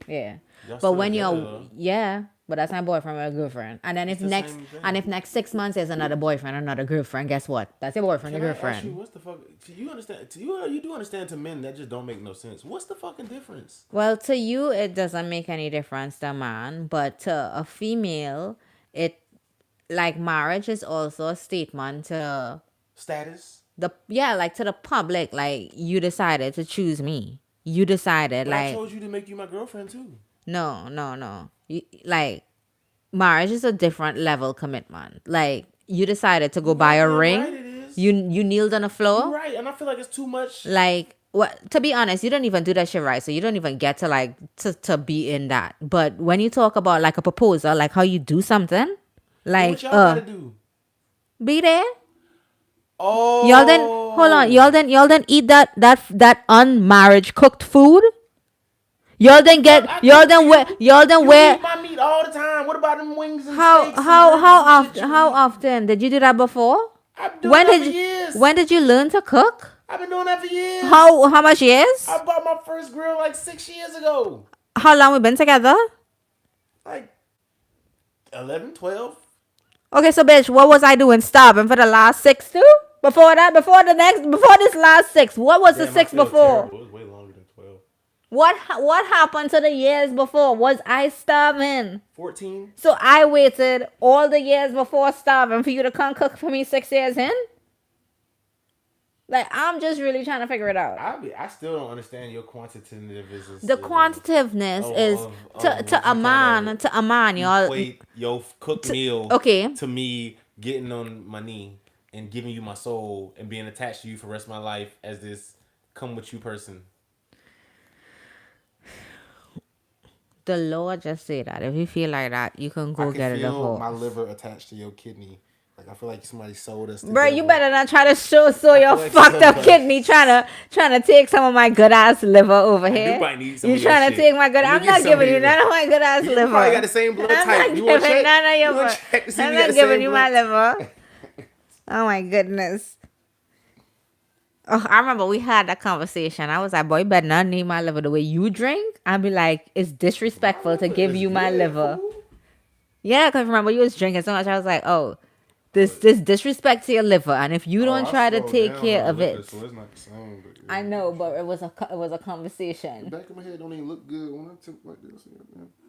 A: yeah.
B: Y'all
A: But
B: still
A: when
B: together,
A: you're
B: though.
A: yeah, but that's my boyfriend or girlfriend. And then
B: It's
A: if
B: the
A: next
B: same
A: and
B: thing.
A: if next 6 months is another boyfriend, another girlfriend, guess what? That's your boyfriend or
B: Can I ask you
A: girlfriend.
B: what's the fuck? Do you understand? To you do understand to men that just don't make no sense. What's the fucking difference?
A: Well, to you it doesn't make any difference to a man, but to a female, it like marriage is also a statement to
B: Status.
A: like to the public, like you decided to choose me. You decided
B: But I
A: like
B: chose you to make you my girlfriend too.
A: no, no, no. Like marriage is a different level commitment. Like you decided to go
B: You
A: buy a
B: goddamn right
A: ring.
B: it is.
A: You kneeled on the
B: You
A: floor.
B: right, and I feel like it's too much.
A: Like what? To be honest, you don't even do that shit right. So you don't even get to like to be in that. But when you talk about like a proposal, like how you do something,
B: But
A: like
B: what y'all gotta do?
A: be there. Y'all then hold on.
B: Oh.
A: Y'all then eat that unmarriage cooked food. Y'all
B: What the
A: then
B: fuck?
A: get
B: I
A: y'all
B: cook for
A: then wear
B: you.
A: y'all then
B: You
A: wear
B: eat my meat all the time. What about them wings and
A: how
B: steaks and
A: how
B: burgers
A: how
B: and shit
A: often
B: you
A: how
B: eat?
A: often did you do that before?
B: I've been doing
A: When
B: that for
A: did you
B: years.
A: when did you learn to cook?
B: I've been doing that for years.
A: How much
B: I
A: years?
B: bought my first grill like 6 years ago.
A: How long we been together?
B: Like 11, 12.
A: Okay, so bitch, what was I doing starving for the last 6 too? Before that, before this last 6, what was the
B: Damn, I
A: 6
B: feel
A: before?
B: terrible. It was way longer than 12.
A: What happened to the years before? Was I starving?
B: 14.
A: So I waited all the years before starving for you to come cook for me 6 years in? Like I'm just really trying to figure it out.
B: I still don't understand your quantitative
A: The quantitativeness is
B: of what
A: to a
B: you trying
A: man, to a man,
B: to
A: y'all.
B: equate your cooked meal
A: Okay,
B: to me getting on my knee and giving you my soul and being attached to you for the rest of my life as this come with you person.
A: the Lord just said that if you feel like that, you can
B: I
A: go
B: can
A: get a
B: feel my
A: divorce.
B: liver attached to your kidney. Like I feel like somebody sold us
A: Bro, you
B: together.
A: better not try to show
B: I
A: your
B: feel like
A: fucked up
B: somebody.
A: kidney trying to take some of my good ass liver over
B: I do
A: here.
B: probably need some
A: You
B: of your
A: trying to
B: shit.
A: take my good?
B: Let me
A: I'm
B: get
A: not
B: some of
A: giving you
B: your.
A: none of my good ass
B: You probably got
A: liver.
B: the same blood
A: I'm
B: type.
A: not
B: You want to
A: giving
B: check?
A: none of your.
B: You want to check to see if
A: I'm
B: we got
A: not
B: the
A: giving
B: same
A: you my
B: blood?
A: liver. Oh my goodness. Oh, I remember we had that conversation. I was like, boy, you better not need my liver the way you drink. I'd be like, it's
B: My
A: disrespectful to
B: liver
A: give
B: is
A: you my
B: good,
A: liver.
B: fool.
A: Yeah, because remember you was drinking so much. I was like, oh, this
B: But
A: disrespect to your liver, and if you don't
B: I
A: try to
B: slowed
A: take
B: down
A: care
B: on the
A: of
B: liquor,
A: it,
B: so it's not the same. But
A: I
B: yeah,
A: know,
B: for
A: but
B: sure.
A: it was a
B: The
A: conversation.
B: back of my head don't even look good when I tip like this.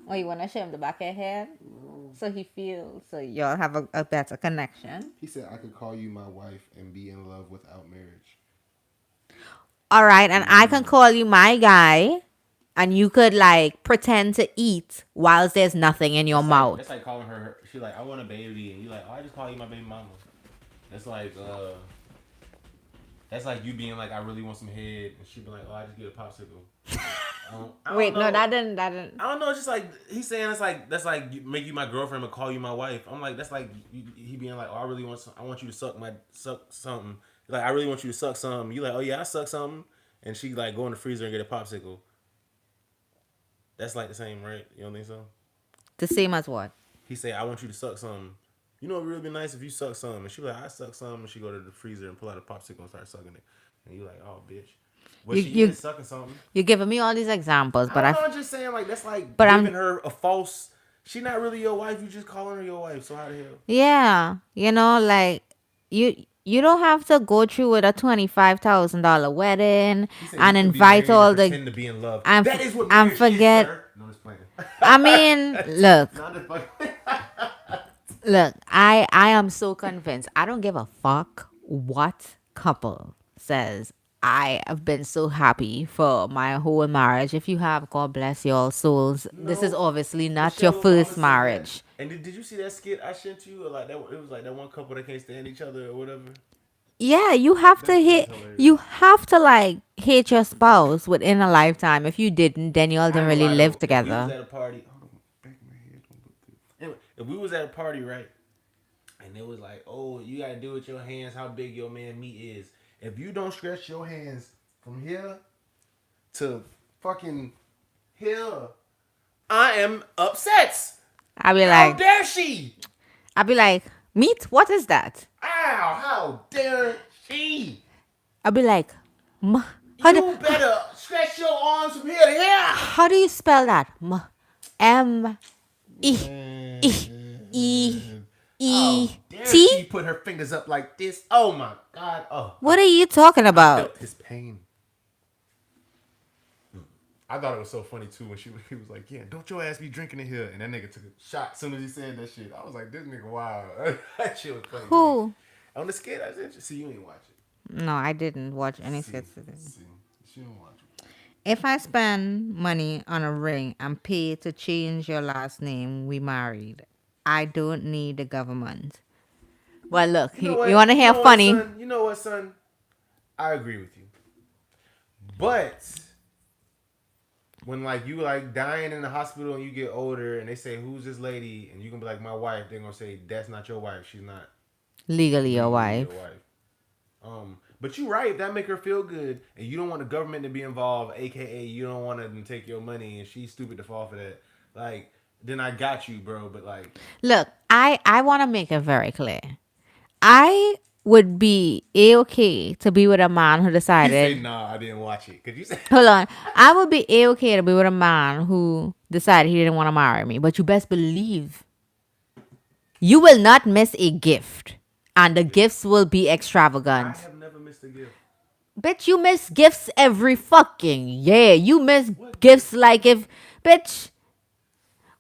A: Oh, you want to show him the back of your head?
B: No.
A: So he feels, so y'all have a better connection.
B: He said I could call you my wife and be in love without marriage.
A: All right, and I can call you my guy, and you could like pretend to eat whilst there's nothing in your
B: That's
A: mouth.
B: like calling her. She like I want a baby, and you like oh, I just call you my baby mama. That's like that's like you being like I really want some head, and she be like oh I just get a popsicle. I don't
A: Wait, no,
B: know.
A: that didn't.
B: I don't know. It's just like he's saying it's like that's like make you my girlfriend and call you my wife. I'm like that's like he being like oh I really want some, I want you to suck something. Like I really want you to suck something. You like oh yeah I suck something, and she like go in the freezer and get a popsicle. That's like the same, right? You don't think so?
A: The same as what?
B: He say I want you to suck something. You know it would really be nice if you suck something. And she like I suck something, and she go to the freezer and pull out a popsicle and start sucking it. And you like oh bitch. Well,
A: You
B: she
A: you
B: is sucking something.
A: you're giving me all these examples,
B: I
A: but
B: don't know. I'm just saying, like that's like
A: but
B: giving
A: I'm
B: her a false. She not really your wife. You just calling her your wife. So how the hell?
A: yeah, like you don't have to go through with a $25,000 wedding
B: He said
A: and
B: you can be
A: invite
B: married and
A: all the
B: pretend to be in love.
A: and
B: That is what
A: and
B: marriage is,
A: forget.
B: sir. No, I'm just playing.
A: I mean, look,
B: Not just playing.
A: I am so convinced. I don't give a fuck what couple says. I have been so happy for my whole marriage. If you have, God bless your souls. This is
B: No,
A: obviously not your
B: Michelle Obama
A: first
B: said that.
A: marriage.
B: And did you see that skit I sent you? Or like that, it was like that one couple that can't stand each other or whatever.
A: Yeah, you have to
B: That shit was
A: hate.
B: hilarious.
A: You have to like hate your spouse within a lifetime. If you didn't, then y'all
B: I
A: didn't
B: ain't gonna
A: really
B: lie
A: live
B: though. If we was
A: together.
B: at a party, hold on, back of my head don't look good. Anyway, if we was at a party, right, and it was like, oh, you gotta do with your hands how big your man meat is. If you don't stretch your hands from here to fucking here, I am upset.
A: I'll be
B: How
A: like,
B: dare she?
A: meat. What is that?
B: Ow! How dare she?
A: I'll be like, how do
B: You better stretch your arms from here to here.
A: how do you spell that? M E E E
B: Man.
A: E
B: How dare
A: T.
B: she put her fingers up like this? Oh my God. Oh,
A: What are you talking
B: I
A: about?
B: felt his pain. I thought it was so funny too when he was like, "Yeah, don't your ass be drinking in here," and that nigga took a shot as soon as he said that shit. I was like, "This nigga wild." That shit was funny to me.
A: Who?
B: On the skit, I was interested. See, you ain't watch it.
A: No, I didn't watch any
B: See,
A: skits today.
B: see, she don't watch it.
A: If I spend money on a ring and pay to change your last name, we married. I don't need the government. Well, look,
B: You know
A: you
B: what?
A: want to
B: You
A: hear
B: know what,
A: funny?
B: son? You know what, son? I agree with you. But when like you like dying in the hospital and you get older and they say who's this lady and you can be like my wife, they're gonna say that's not your wife. She's not
A: Legally your
B: legally your
A: wife.
B: wife. But you're right. If that make her feel good, and you don't want the government to be involved, aka you don't want them to take your money, and she's stupid to fall for that. Like, then I got you, bro. But like,
A: Look, I want to make it very clear. I would be a-okay to be with a man who
B: he say,
A: decided.
B: "Nah, I didn't watch it." Cause you say,
A: Hold on. I would be a-okay to be with a man who decided he didn't want to marry me. But you best believe you will not miss a gift. And the gifts will be
B: I
A: extravagant.
B: have never missed a gift.
A: Bitch, you miss gifts every fucking year. You miss
B: What
A: gifts
B: gift?
A: like if. Bitch,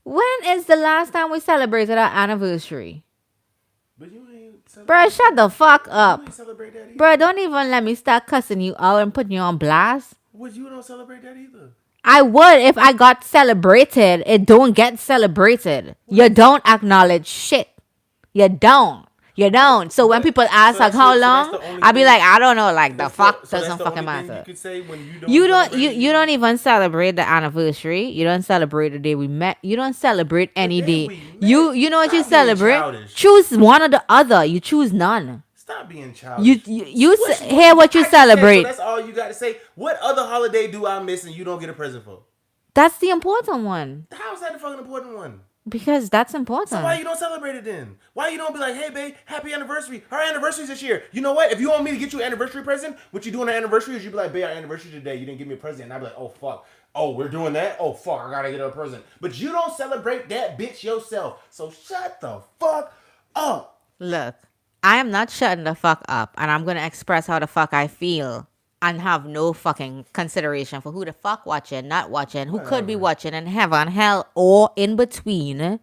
A: when is the last time we celebrated our anniversary?
B: But you ain't
A: Bruh,
B: celebrate
A: shut
B: that.
A: the fuck
B: You
A: up.
B: ain't celebrate that
A: Bruh,
B: either.
A: don't even let me start cussing you out and putting you on blast.
B: What you don't celebrate that either.
A: I would if I got celebrated. It don't get celebrated.
B: What
A: You
B: is?
A: don't acknowledge shit. You don't. You don't. So when
B: But
A: people ask
B: so
A: like
B: that's
A: how
B: your, so that's
A: long,
B: the only
A: I'll be
B: thing.
A: like, I don't know. Like the fuck
B: So that's
A: doesn't
B: the
A: fucking
B: only thing you
A: matter.
B: could say when you don't
A: You don't
B: celebrate
A: you
B: it
A: you
B: either.
A: don't even celebrate the anniversary. You don't celebrate the day we met. You don't celebrate
B: The
A: any
B: day
A: day.
B: we met.
A: You know what you
B: Stop being
A: celebrate?
B: childish.
A: Choose one or the other. You choose none.
B: Stop being
A: You
B: childish.
A: you, you
B: What?
A: hear what you
B: I just said so.
A: celebrate.
B: That's all you got to say. What other holiday do I miss and you don't get a present for?
A: That's the important one
B: How is that the fucking important one?
A: because that's
B: So why
A: important.
B: you don't celebrate it then? Why you don't be like, hey babe, happy anniversary. Our anniversary's this year. You know what? If you want me to get you an anniversary present, what you do on our anniversary is you be like, babe, our anniversary today. You didn't give me a present. And I be like, oh fuck. Oh, we're doing that? Oh fuck, I gotta get her a present. But you don't celebrate that bitch yourself. So shut the fuck up.
A: Look, I am not shutting the fuck up, and I'm gonna express how the fuck I feel. And have no fucking consideration for who the fuck watching, not watching, who could be
B: Whatever.
A: watching in heaven, hell, or in between.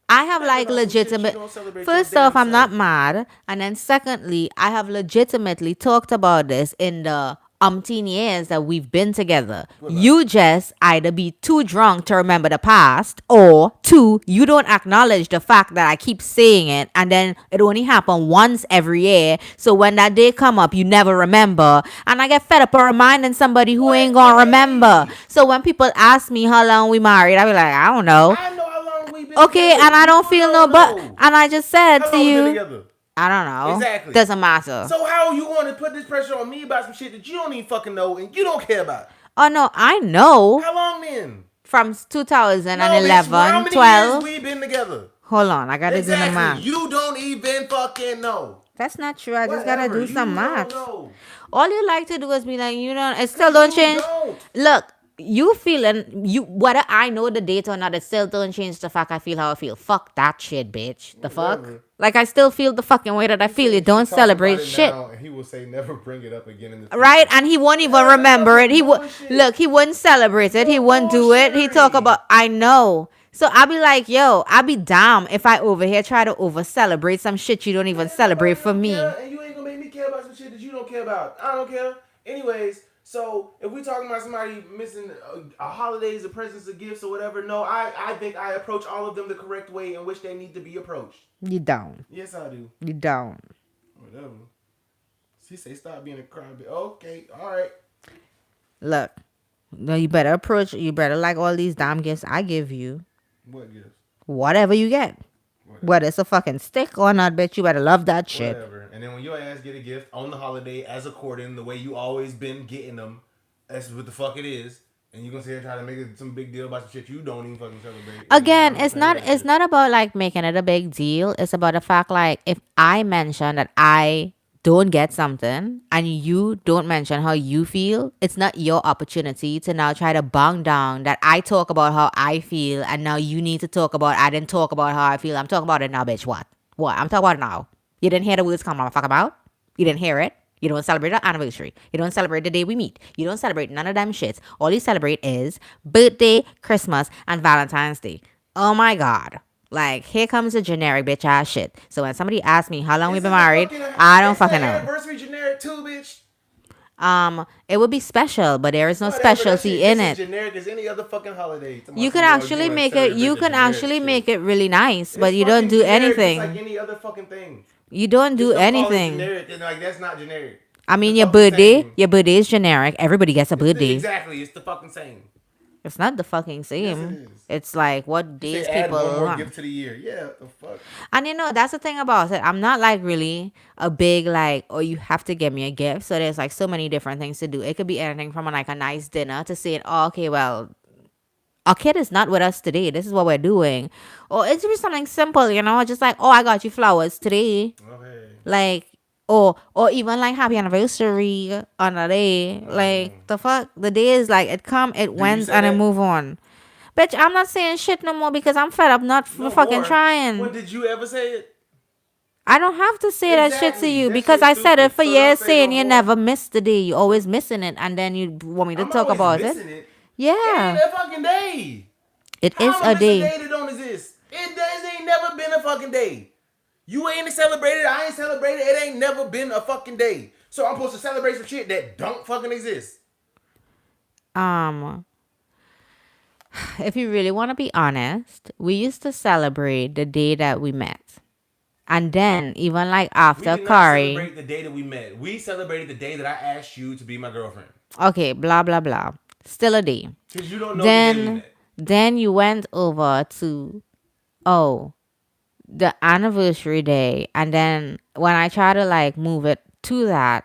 A: I have
B: Mad
A: like
B: about some shit you
A: legitimate.
B: don't celebrate your
A: First off,
B: damn
A: I'm not
B: self.
A: mad, and then secondly, I have legitimately talked about this in the umpteen years that we've been together.
B: Relax.
A: You just either be too drunk to remember the past, or two, you don't acknowledge the fact that I keep saying it, and then it only happen once every year. So when that day come up, you never remember, and I get fed up of reminding somebody who ain't
B: What
A: gonna remember.
B: day?
A: So when people ask me how long we married, I be like, I don't know.
B: I know how long we've been
A: Okay,
B: together.
A: and I don't
B: You
A: feel no
B: don't
A: but,
B: know.
A: and I just said
B: How
A: to
B: long we been
A: you,
B: together?
A: I don't know.
B: Exactly.
A: Doesn't matter.
B: So how you want to put this pressure on me about some shit that you don't even fucking know and you don't care about?
A: Oh no, I know.
B: How long then?
A: From
B: No, bitch. How
A: 2011,
B: many years
A: 12.
B: we been together?
A: Hold on, I gotta do the
B: Exactly.
A: math.
B: You don't even fucking know.
A: That's not true. I just gotta
B: Whatever.
A: do
B: You
A: some
B: don't
A: math.
B: know.
A: All you like to do is be like, you know, it still
B: Cause
A: don't
B: you
A: change.
B: don't.
A: Look, you feeling you whether I know the date or not, it still don't change the fact I feel how I feel. Fuck that shit, bitch. The fuck?
B: Whatever.
A: Like I still feel the fucking way that I feel. You don't celebrate shit.
B: Now, and he will say never bring it up again in the future.
A: Right, and he won't even
B: Yeah,
A: remember
B: that's
A: it. He would
B: bullshit.
A: look. He wouldn't celebrate it. He
B: You're
A: wouldn't do it. He talk
B: bullshittery.
A: about. I know. So I'll be like, yo, I'll be damn if I over here try to over celebrate some shit you don't even
B: And
A: celebrate
B: nobody
A: for
B: don't
A: me.
B: care, and you ain't gonna make me care about some shit that you don't care about. I don't care. Anyways, so if we talking about somebody missing holidays, or presents, or gifts, or whatever, no, I think I approach all of them the correct way in which they need to be approached.
A: You don't.
B: Yes, I do.
A: You don't.
B: Whatever. She say stop being a crybaby. Okay, all right.
A: Look, no, you better approach. You better like all these damn gifts I give you.
B: What gifts?
A: Whatever you get,
B: Whatever.
A: whether it's a fucking stick or not, bitch, you better love that shit.
B: Whatever. And then when your ass get a gift on the holiday as according the way you always been getting them, that's what the fuck it is. And you gonna sit here and try to make it some big deal about some shit you don't even fucking celebrate.
A: Again,
B: And
A: it's
B: I'm
A: not
B: saying that
A: it's
B: shit.
A: not about like making it a big deal. It's about the fact like if I mention that I don't get something and you don't mention how you feel, it's not your opportunity to now try to bang down that I talk about how I feel and now you need to talk about I didn't talk about how I feel. I'm talking about it now, bitch. What? What? I'm talking about it now. You didn't hear the words come out of my fucking mouth? You didn't hear it? You don't celebrate our anniversary. You don't celebrate the day we meet. You don't celebrate none of them shits. All you celebrate is birthday, Christmas, and Valentine's Day. Oh my God. Like, here comes a generic bitch ass shit. So when somebody asks me how long we've been married, I don't
B: Is the
A: fucking know.
B: anniversary generic too, bitch?
A: It would be special, but there is no
B: Whatever, that
A: specialty
B: shit
A: in
B: just as
A: it.
B: generic as any other fucking holiday.
A: You
B: Tomorrow,
A: can
B: you
A: actually
B: want to
A: make it.
B: celebrate
A: You
B: the
A: can
B: generic
A: actually
B: shit.
A: make it really nice, but
B: It's
A: you don't
B: fucking
A: do
B: generic just like
A: anything.
B: any other fucking thing.
A: You don't do
B: Just don't call it
A: anything.
B: generic. And like, that's not generic.
A: I
B: The
A: mean,
B: fucking same.
A: your birthday is generic. Everybody gets a birthday.
B: Exactly. It's the fucking same.
A: It's not the fucking
B: Yes, it
A: same.
B: is.
A: It's like what
B: You say
A: days
B: add
A: people
B: one more
A: want.
B: gift to the year. Yeah, what the fuck.
A: And that's the thing about it. I'm not like really a big like, oh, you have to give me a gift. So there's like so many different things to do. It could be anything from like a nice dinner to saying, oh, okay, well, our kid is not with us today. This is what we're doing. Or it's just something simple, just like, oh, I got you flowers today.
B: Okay.
A: Like, or even like happy anniversary on a day. Like the fuck, the day is like it come, it
B: Do you
A: went,
B: say
A: and it
B: that?
A: move on. Bitch, I'm not saying shit no more because I'm fed up not
B: No
A: fucking
B: more. When
A: trying.
B: did you ever say it?
A: I don't have to say that shit to
B: Exactly.
A: you
B: That
A: because
B: shit's
A: I said it
B: stupid.
A: for
B: So don't
A: years
B: say no
A: saying you
B: more.
A: never miss the day. You always missing it and then you want me to
B: I'm
A: talk
B: always
A: about it.
B: missing it. It ain't
A: Yeah.
B: a fucking day.
A: It
B: How
A: is
B: am I
A: a
B: miss a
A: day.
B: day that don't exist? It ain't never been a fucking day. You ain't celebrated. I ain't celebrated. It ain't never been a fucking day. So I'm supposed to celebrate some shit that don't fucking exist.
A: Um, if you really want to be honest, we used to celebrate the day that we met. And then even like
B: We
A: after
B: did not
A: Kari,
B: celebrate the day that we met. We celebrated the day that I asked you to be my girlfriend.
A: okay, blah blah blah. Still a day.
B: Because you don't know the day we
A: Then
B: met.
A: then you went over to oh the anniversary day, and then when I try to like move it to that,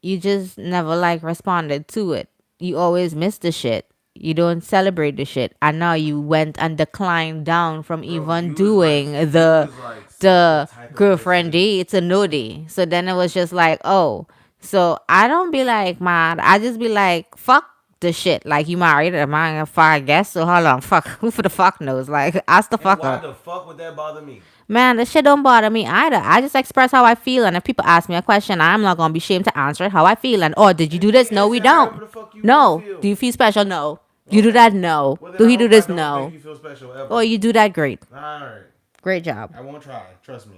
A: you just never like responded to it. You always miss the shit. You don't celebrate the shit, and now you went and declined down from
B: Bro,
A: even doing the
B: such the
A: the
B: type of
A: girlfriend
B: person.
A: day. It's a no day. So then it was just like, oh, so I don't be like mad. I just be like, fuck the shit. Like you married a man, I guess. So how long? Fuck. Who for the fuck knows? Like ask the
B: And why
A: fucker.
B: the fuck would that bother me?
A: Man, this shit don't bother me either. I just express how I feel, and if people ask me a question, I'm not gonna be ashamed to answer it how I feel. And oh, did you
B: And
A: do
B: you
A: this?
B: can
A: No,
B: answer
A: we
B: however
A: don't.
B: the fuck you want to
A: No. Do
B: feel.
A: you feel special? No. Do you do
B: Okay.
A: that? No.
B: Well, then
A: Do
B: I
A: he do
B: hope I
A: this?
B: don't make
A: No.
B: you feel special ever.
A: Oh, you do that? Great.
B: Alright.
A: Great job.
B: I won't try. Trust me.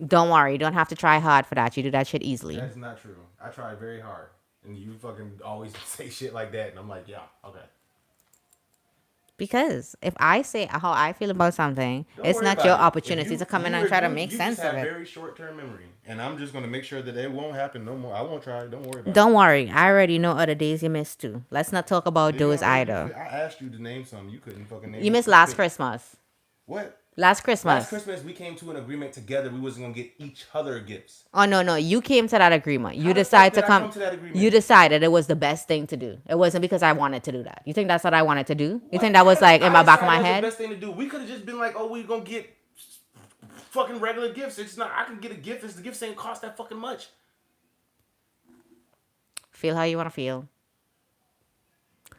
A: Don't worry. You don't have to try hard for that. You do that shit easily.
B: That's not true. I try very hard. And you fucking always say shit like that. And I'm like, yeah, okay.
A: Because if I say how I feel about something,
B: Don't
A: it's
B: worry
A: not
B: about
A: your
B: it.
A: opportunity to come in and try to make
B: You
A: sense
B: just
A: of
B: have
A: it.
B: very short term memory. And I'm just going to make sure that it won't happen no more. I won't try. Don't worry about it.
A: Don't worry. I already know other days you missed too. Let's not talk about those either.
B: I asked you to name some. You couldn't fucking name
A: You
B: it.
A: missed last Christmas.
B: What?
A: Last
B: Last
A: Christmas.
B: Christmas, we came to an agreement together. We wasn't gonna get each other gifts.
A: Oh no, you came to that agreement. You
B: How the
A: decided
B: fuck
A: to
B: did I
A: come.
B: to that agreement?
A: You decided it was the best thing to do. It wasn't because I wanted to do that. You think that's what I wanted to do? You
B: What?
A: think that was like in my back of my
B: That was
A: head?
B: the best thing to do. We could have just been like, oh, we gonna get fucking regular gifts. It's not. I can get a gift. The gifts ain't cost that fucking much.
A: Feel how you want to feel.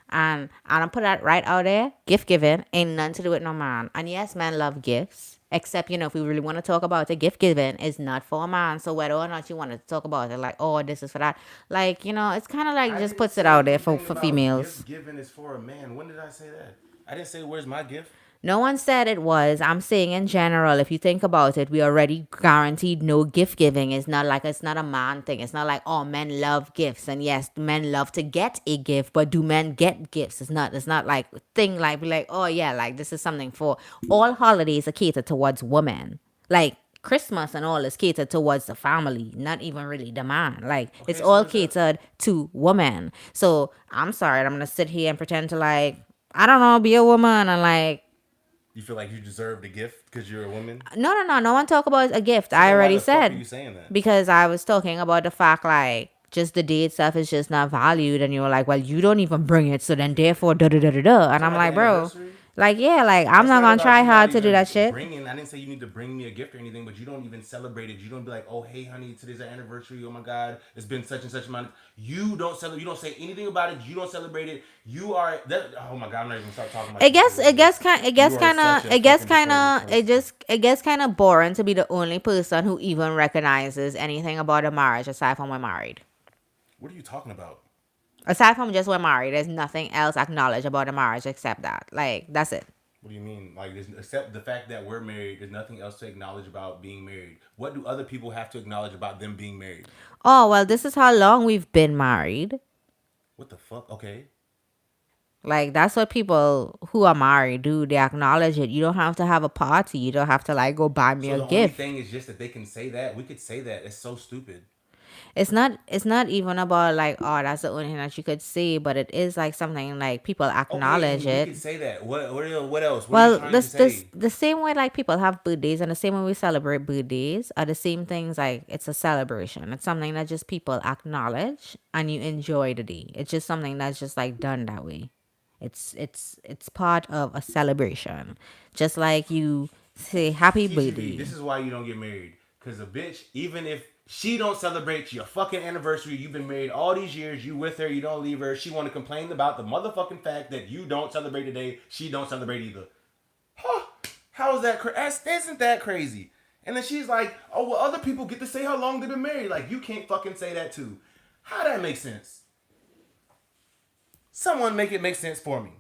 A: And I'm put that right out there. Gift giving ain't nothing to do with no man. And yes, men love gifts. Except, if we really want to talk about it, gift giving is not for a man. So whether or not you want to talk about it, like, oh, this is for that. Like, it's kind of like
B: I
A: just
B: didn't
A: puts it
B: say
A: out there for
B: anything about
A: females.
B: Gift giving is for a man. When did I say that? I didn't say where's my gift.
A: No one said it was. I'm saying in general, if you think about it, we already guaranteed no gift giving. It's not a man thing. It's not like, oh, men love gifts. And yes, men love to get a gift, but do men get gifts? It's not like thing like, oh yeah, like this is something for all holidays are catered towards women. Like Christmas and all is catered towards the family, not even really the man. Like it's
B: so
A: all
B: is that-
A: catered to women. So I'm sorry, I'm gonna sit here and pretend to like, I don't know, be a woman and like,
B: You feel like you deserve the gift because you're a woman?
A: no one talk about a gift.
B: So
A: I
B: then why
A: already
B: the fuck are
A: said
B: you saying that?
A: because I was talking about the fact like just the date stuff is just not valued, and you were like, well, you don't even bring it, so then therefore da da da da da, and I'm
B: Talking about
A: like,
B: the
A: bro,
B: anniversary?
A: Like, yeah, like I'm
B: It's
A: not
B: not
A: gonna
B: about
A: try
B: you not
A: hard to do
B: even
A: that shit.
B: bringing. I didn't say you need to bring me a gift or anything, but you don't even celebrate it. You don't be like, oh, hey, honey, today's our anniversary. Oh my God, it's been such and such amount. You don't celebrate. You don't say anything about it. You don't celebrate it. You are that. Oh my God, I'm not even gonna start talking about
A: It
B: you
A: gets
B: towards
A: it
B: this.
A: gets kind it
B: You
A: gets
B: are
A: kind
B: such
A: of
B: a
A: it gets
B: fucking
A: kind
B: depraved
A: of
B: person.
A: it gets kind of boring to be the only person who even recognizes anything about a marriage aside from we're married.
B: What are you talking about?
A: Aside from just we're married, there's nothing else acknowledged about a marriage except that. Like that's it.
B: What do you mean? Like, except the fact that we're married, there's nothing else to acknowledge about being married. What do other people have to acknowledge about them being married?
A: Oh well, this is how long we've been married.
B: What the fuck? Okay.
A: Like that's what people who are married do. They acknowledge it. You don't have to have a party. You don't have to like go buy me
B: So
A: a
B: the only
A: gift.
B: thing is just that they can say that. We could say that. It's so stupid.
A: It's not even about like, oh, that's the only thing that you could say, but it is like something like people
B: Okay,
A: acknowledge
B: we
A: it.
B: could say that. What else? What are you
A: Well,
B: trying to
A: this
B: say?
A: the same way like people have birthdays and the same way we celebrate birthdays are the same things. Like it's a celebration. It's something that just people acknowledge and you enjoy the day. It's just something that's just like done that way. It's part of a celebration. Just like you say happy
B: TGV, this
A: birthday.
B: is why you don't get married. Cause a bitch, even if she don't celebrate your fucking anniversary, you've been married all these years, you with her, you don't leave her, she wanna complain about the motherfucking fact that you don't celebrate today, she don't celebrate either. Huh? How is that isn't that crazy? And then she's like, oh well other people get to say how long they've been married. Like you can't fucking say that too. How that make sense? Someone make it make sense for me.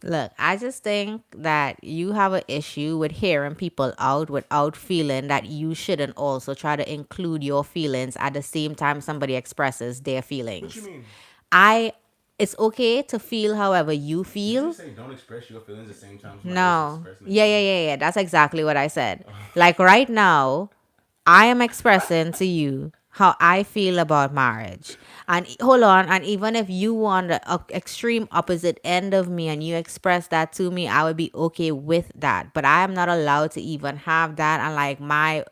A: Look, I just think that you have an issue with hearing people out without feeling that you shouldn't also try to include your feelings at the same time somebody expresses their
B: What you
A: feelings.
B: mean?
A: I It's okay to feel however you
B: Did you
A: feel.
B: just say don't express your feelings at the same time somebody else is
A: No.
B: expressing their
A: Yeah, yeah,
B: feelings?
A: yeah, yeah. That's exactly what I said. Like right now, I am expressing to you how I feel about marriage. And hold on, and even if you want the extreme opposite end of me and you express that to me, I would be okay with that. But I am not allowed to even have that and like my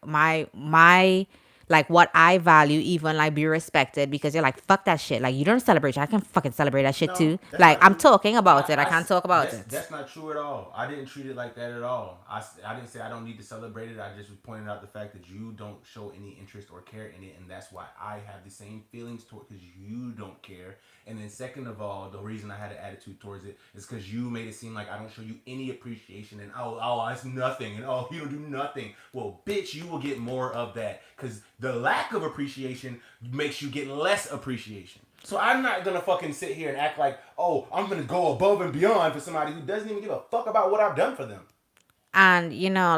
A: like what I value even like be respected because you're like fuck that shit. Like you don't celebrate. I can fucking celebrate that shit
B: No,
A: too.
B: that's
A: Like
B: not
A: I'm
B: true.
A: talking about it. I can't talk about
B: That's
A: it.
B: not true at all. I didn't treat it like that at all. I didn't say I don't need to celebrate it. I just was pointing out the fact that you don't show any interest or care in it, and that's why I have the same feelings toward because you don't care. And then second of all, the reason I had an attitude towards it is because you made it seem like I don't show you any appreciation and it's nothing and oh you don't do nothing. Well, bitch, you will get more of that because the lack of appreciation makes you get less appreciation. So I'm not gonna fucking sit here and act like, oh, I'm gonna go above and beyond for somebody who doesn't even give a fuck about what I've done for them.
A: And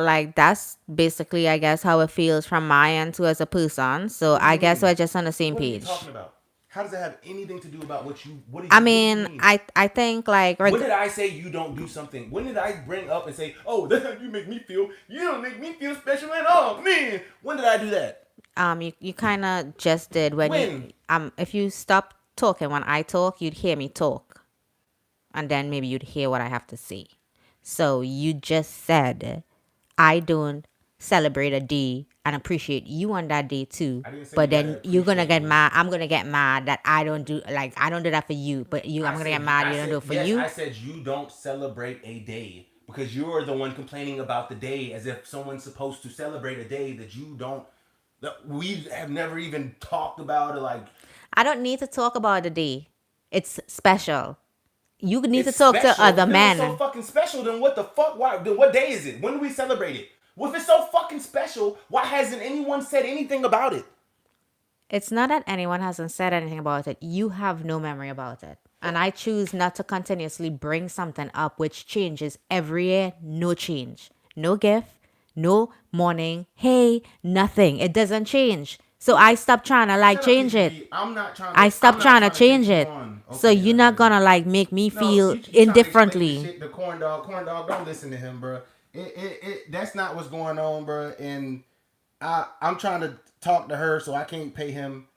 A: like that's basically I guess how it feels from my end too as a person. So
B: What do
A: I
B: you
A: guess
B: mean?
A: we're just on the same
B: What are you talking
A: page.
B: about? How does that have anything to do about what you?
A: I
B: What do you
A: mean,
B: mean?
A: I think like
B: When did I say you don't do something? When did I bring up and say, oh, that's how you make me feel? You don't make me feel special at all, man. When did I do that?
A: you kind of just did when you
B: When?
A: if you stop talking when I talk, you'd hear me talk, and then maybe you'd hear what I have to say. So you just said I don't celebrate a day and appreciate you on that day too.
B: I didn't say
A: But
B: you gotta
A: then you're gonna
B: appreciate
A: get
B: me.
A: mad. I'm gonna get mad that I don't do that for you. But I'm gonna get mad you don't do it for
B: Yes, I
A: you.
B: said you don't celebrate a day because you're the one complaining about the day as if someone's supposed to celebrate a day that you don't. That we have never even talked about it. Like
A: I don't need to talk about the day. It's special. You need to
B: it's
A: talk to
B: special.
A: other
B: If it was so
A: men.
B: fucking special, then what the fuck? Why? Then what day is it? When do we celebrate it? Well, if it's so fucking special, why hasn't anyone said anything about it?
A: It's not that anyone hasn't said anything about it. You have no memory about it. And I choose not to continuously bring something up which changes every year. No change. No gift. No morning. Hey, nothing. It doesn't change. So I stopped trying to like
B: Shut up,
A: change it.
B: TGV. I'm not trying to.
A: I
B: I'm
A: stopped
B: not
A: trying to
B: trying to take
A: change
B: you
A: it.
B: on.
A: So
B: Okay,
A: you're not gonna like make me
B: no,
A: feel
B: you trying to explain this
A: indifferently.
B: shit to corn dog. Corn dog, don't listen to him, bro. That's not what's going on, bro. And I'm trying to talk to her, so I can't pay him.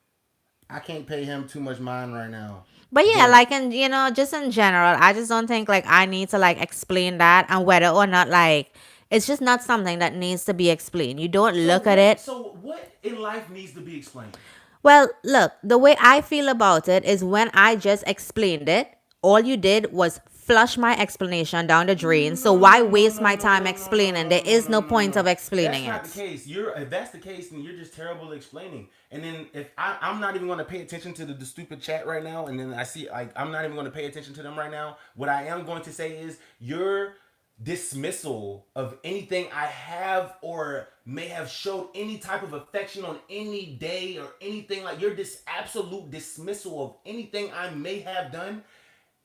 B: I can't pay him too much mind right now.
A: But yeah,
B: But
A: like in just in general, I just don't think like I need to like explain that and whether or not like it's just not something that needs to be explained. You don't look at it.
B: So what in life needs to be explained?
A: Well, look, the way I feel about it is when I just explained it, all you did was flush my explanation down the drain. So
B: No,
A: why
B: no, no,
A: waste
B: no,
A: my
B: no,
A: time
B: no, no, no,
A: explaining?
B: no,
A: There
B: no,
A: is
B: no,
A: no
B: no,
A: point of
B: no.
A: explaining
B: That's not the
A: it.
B: case. If that's the case, then you're just terrible at explaining. And then if I'm not even going to pay attention to the stupid chat right now, and then I see like I'm not even going to pay attention to them right now. What I am going to say is your dismissal of anything I have or may have showed any type of affection on any day or anything like your absolute dismissal of anything I may have done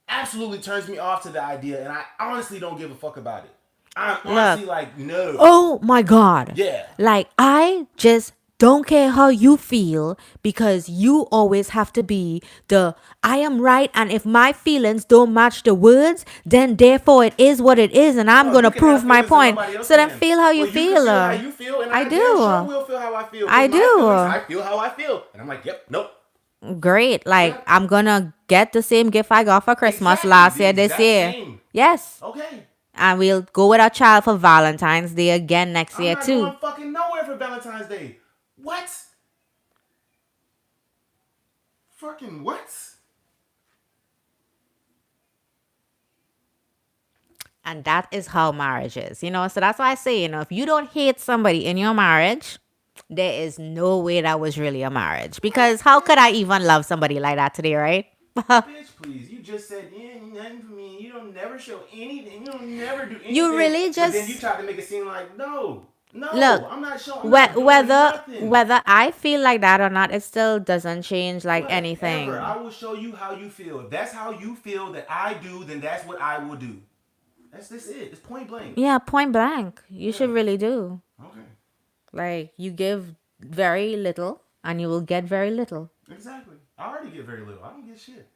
B: absolutely turns me off to the idea, and I honestly don't give a fuck about it. I'm
A: Look,
B: honestly like, no.
A: oh my God.
B: Yeah.
A: Like, I just don't care how you feel because you always have to be the I am right. And if my feelings don't match the words, then therefore it is what it is. And I'm
B: No,
A: going
B: you
A: to
B: can have
A: prove my
B: feelings and
A: point.
B: nobody else
A: So then
B: can.
A: feel how you
B: Well, you can
A: feel.
B: feel how you feel, and
A: I
B: I damn sure
A: do.
B: will feel how I feel.
A: I
B: Because my feelings,
A: do.
B: I feel how I feel. And I'm like, yep, nope.
A: Great. Like,
B: Yep.
A: I'm going to get the same gift I got for Christmas
B: Exactly.
A: last
B: The
A: year, this
B: exact
A: year.
B: same.
A: Yes.
B: Okay.
A: And we'll go with our child for Valentine's Day again next
B: I'm
A: year,
B: not
A: too.
B: going fucking nowhere for Valentine's Day. What? Fucking what?
A: And that is how marriage is, So that's why I say, if you don't hate somebody in your marriage, there is no way that was really a marriage.
B: What,
A: Because how could I
B: bitch?
A: even love somebody like that today, right?
B: Bitch, please. You just said nothing for me. You don't never show anything. You don't never do
A: You
B: anything.
A: really
B: But then you
A: just
B: try to make it seem like no,
A: look,
B: no. I'm not showing. I'm not doing
A: whether
B: nothing.
A: whether I feel like that or not, it still doesn't change like
B: Whatever.
A: anything.
B: I will show you how you feel. If that's how you feel that I do, then that's what I will do. That's this it. It's point blank.
A: Yeah, point blank. You should
B: Yeah.
A: really do.
B: Okay.
A: Like, you give very little and you will get very little.
B: Exactly. I already get very little. I don't get shit.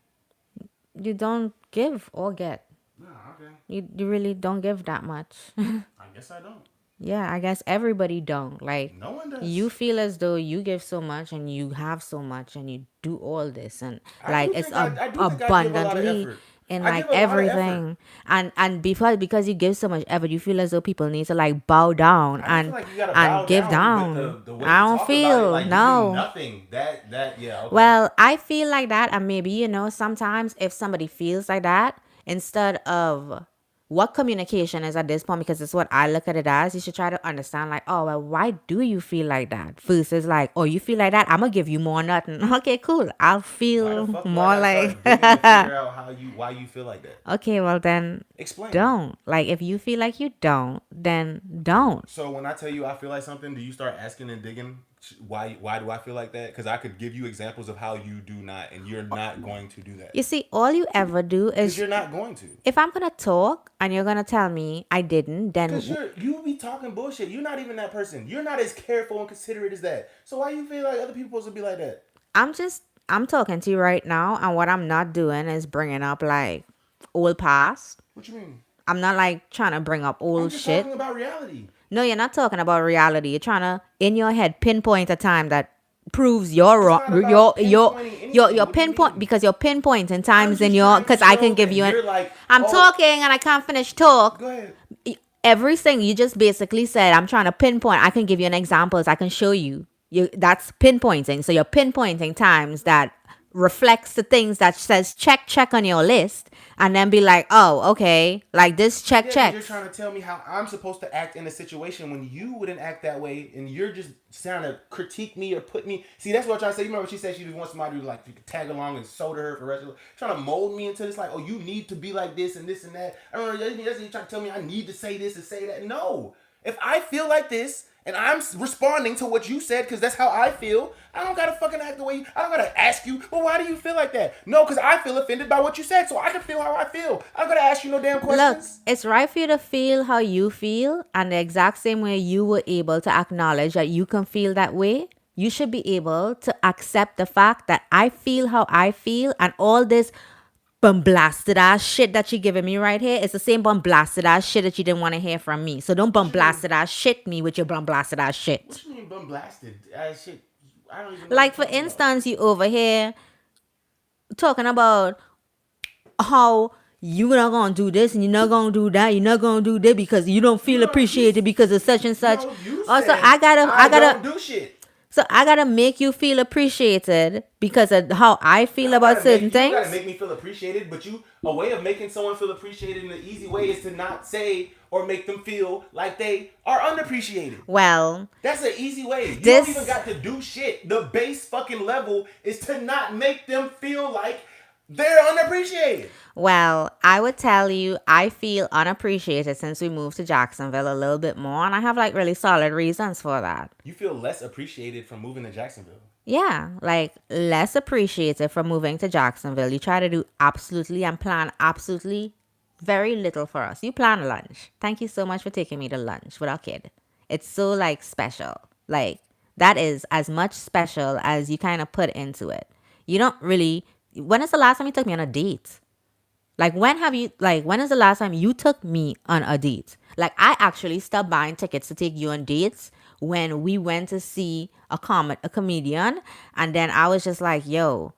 A: You don't give or get.
B: No. Okay.
A: You really don't give that much.
B: I guess I don't.
A: Yeah, I guess everybody don't. Like,
B: No one
A: you
B: does.
A: feel as though you give so much and you have so much and you do all this and
B: I
A: like
B: do
A: it's
B: think I do think I give a lot of
A: abundantly
B: effort.
A: in
B: I
A: like
B: give a lot of effort.
A: everything. And because you give so much effort, you feel as though people need to like bow down
B: I don't feel like you gotta
A: and
B: bow
A: give
B: down, but
A: down.
B: the way
A: I
B: you
A: don't
B: talk about it,
A: feel
B: like giving
A: no.
B: nothing. That yeah, okay.
A: Well, I feel like that, and maybe sometimes if somebody feels like that, instead of what communication is at this point, because it's what I look at it as, you should try to understand, like, oh, well, why do you feel like that? Versus like, oh, you feel like that, I'm gonna give you more nothing. Okay, cool. I'll
B: Why the
A: feel
B: fuck do I
A: more
B: gotta
A: like,
B: start digging to figure out why you feel like that?
A: okay, well then,
B: Explain.
A: don't. Like, if you feel like you don't, then don't.
B: So when I tell you I feel like something, do you start asking and digging why do I feel like that? Because I could give you examples of how you do not, and you're not going to do that.
A: You see, all you ever do
B: Because
A: is,
B: you're not going to.
A: if I'm gonna talk and you're gonna tell me I didn't,
B: Because
A: then
B: you be talking bullshit. You're not even that person. You're not as careful and considerate as that. So why you feel like other people supposed to be like that?
A: I'm talking to you right now, and what I'm not doing is bringing up like old past.
B: What you mean?
A: I'm not like trying to bring up
B: I'm
A: old
B: just
A: shit.
B: talking about reality.
A: No, you're not talking about reality. You're trying to in your head pinpoint a time that proves you're
B: It's
A: wrong.
B: not about pinpointing anything.
A: Your
B: What do you
A: pinpoint,
B: mean?
A: because you're pinpointing
B: I'm
A: times in
B: just
A: your,
B: trying to
A: because I can
B: show
A: give
B: that
A: you an.
B: you're like,
A: I'm
B: oh,
A: talking and I can't finish talk.
B: go ahead.
A: Everything you just basically said, I'm trying to pinpoint. I can give you an examples. I can show you. That's pinpointing. So you're pinpointing times that reflects the things that says check on your list, and then be like, oh, okay, like this
B: Yeah, because
A: check.
B: you're trying to tell me how I'm supposed to act in a situation when you wouldn't act that way, and you're just trying to critique me or put me. See, that's what I'm trying to say. You remember she said she just wants somebody to like tag along and soda her for the rest of the trying to mold me into this like, oh, you need to be like this and this and that. I don't know. You're trying to tell me I need to say this and say that. No, if I feel like this and I'm responding to what you said because that's how I feel, I don't gotta fucking act the way I don't gotta ask you, well, why do you feel like that? No, because I feel offended by what you said, so I can feel how I feel. I don't gotta ask you no damn
A: Look,
B: questions.
A: it's right for you to feel how you feel, and the exact same way you were able to acknowledge that you can feel that way. You should be able to accept the fact that I feel how I feel, and all this blasted ass shit that you're giving me right here is the same blasted ass shit that you didn't want to hear from me. So don't blasted ass shit me with your blasted ass shit.
B: What you mean bum blasted? Shit, I don't even know
A: Like,
B: what
A: for
B: you're talking about.
A: instance, you over here talking about how you're not gonna do this and you're not gonna do that, you're not gonna do that because you don't feel
B: No,
A: appreciated because of such and such.
B: no, you
A: Also,
B: said I
A: I gotta
B: don't do shit.
A: So I gotta make you feel appreciated because of how I
B: You
A: feel
B: don't
A: about
B: gotta
A: certain
B: make you don't gotta
A: things.
B: make me feel appreciated, but you a way of making someone feel appreciated in an easy way is to not say or make them feel like they are unappreciated.
A: Well,
B: That's an easy way. You don't even
A: this
B: got to do shit. The base fucking level is to not make them feel like they're unappreciated.
A: Well, I would tell you I feel unappreciated since we moved to Jacksonville a little bit more, and I have like really solid reasons for that.
B: You feel less appreciated from moving to Jacksonville.
A: Yeah, like less appreciated for moving to Jacksonville. You try to do absolutely and plan absolutely very little for us. You plan lunch. Thank you so much for taking me to lunch with our kid. It's so like special. Like that is as much special as you kind of put into it. You don't really. When is the last time you took me on a date? When is the last time you took me on a date? Like I actually stopped buying tickets to take you on dates when we went to see a comedian, and then I was just like, yo,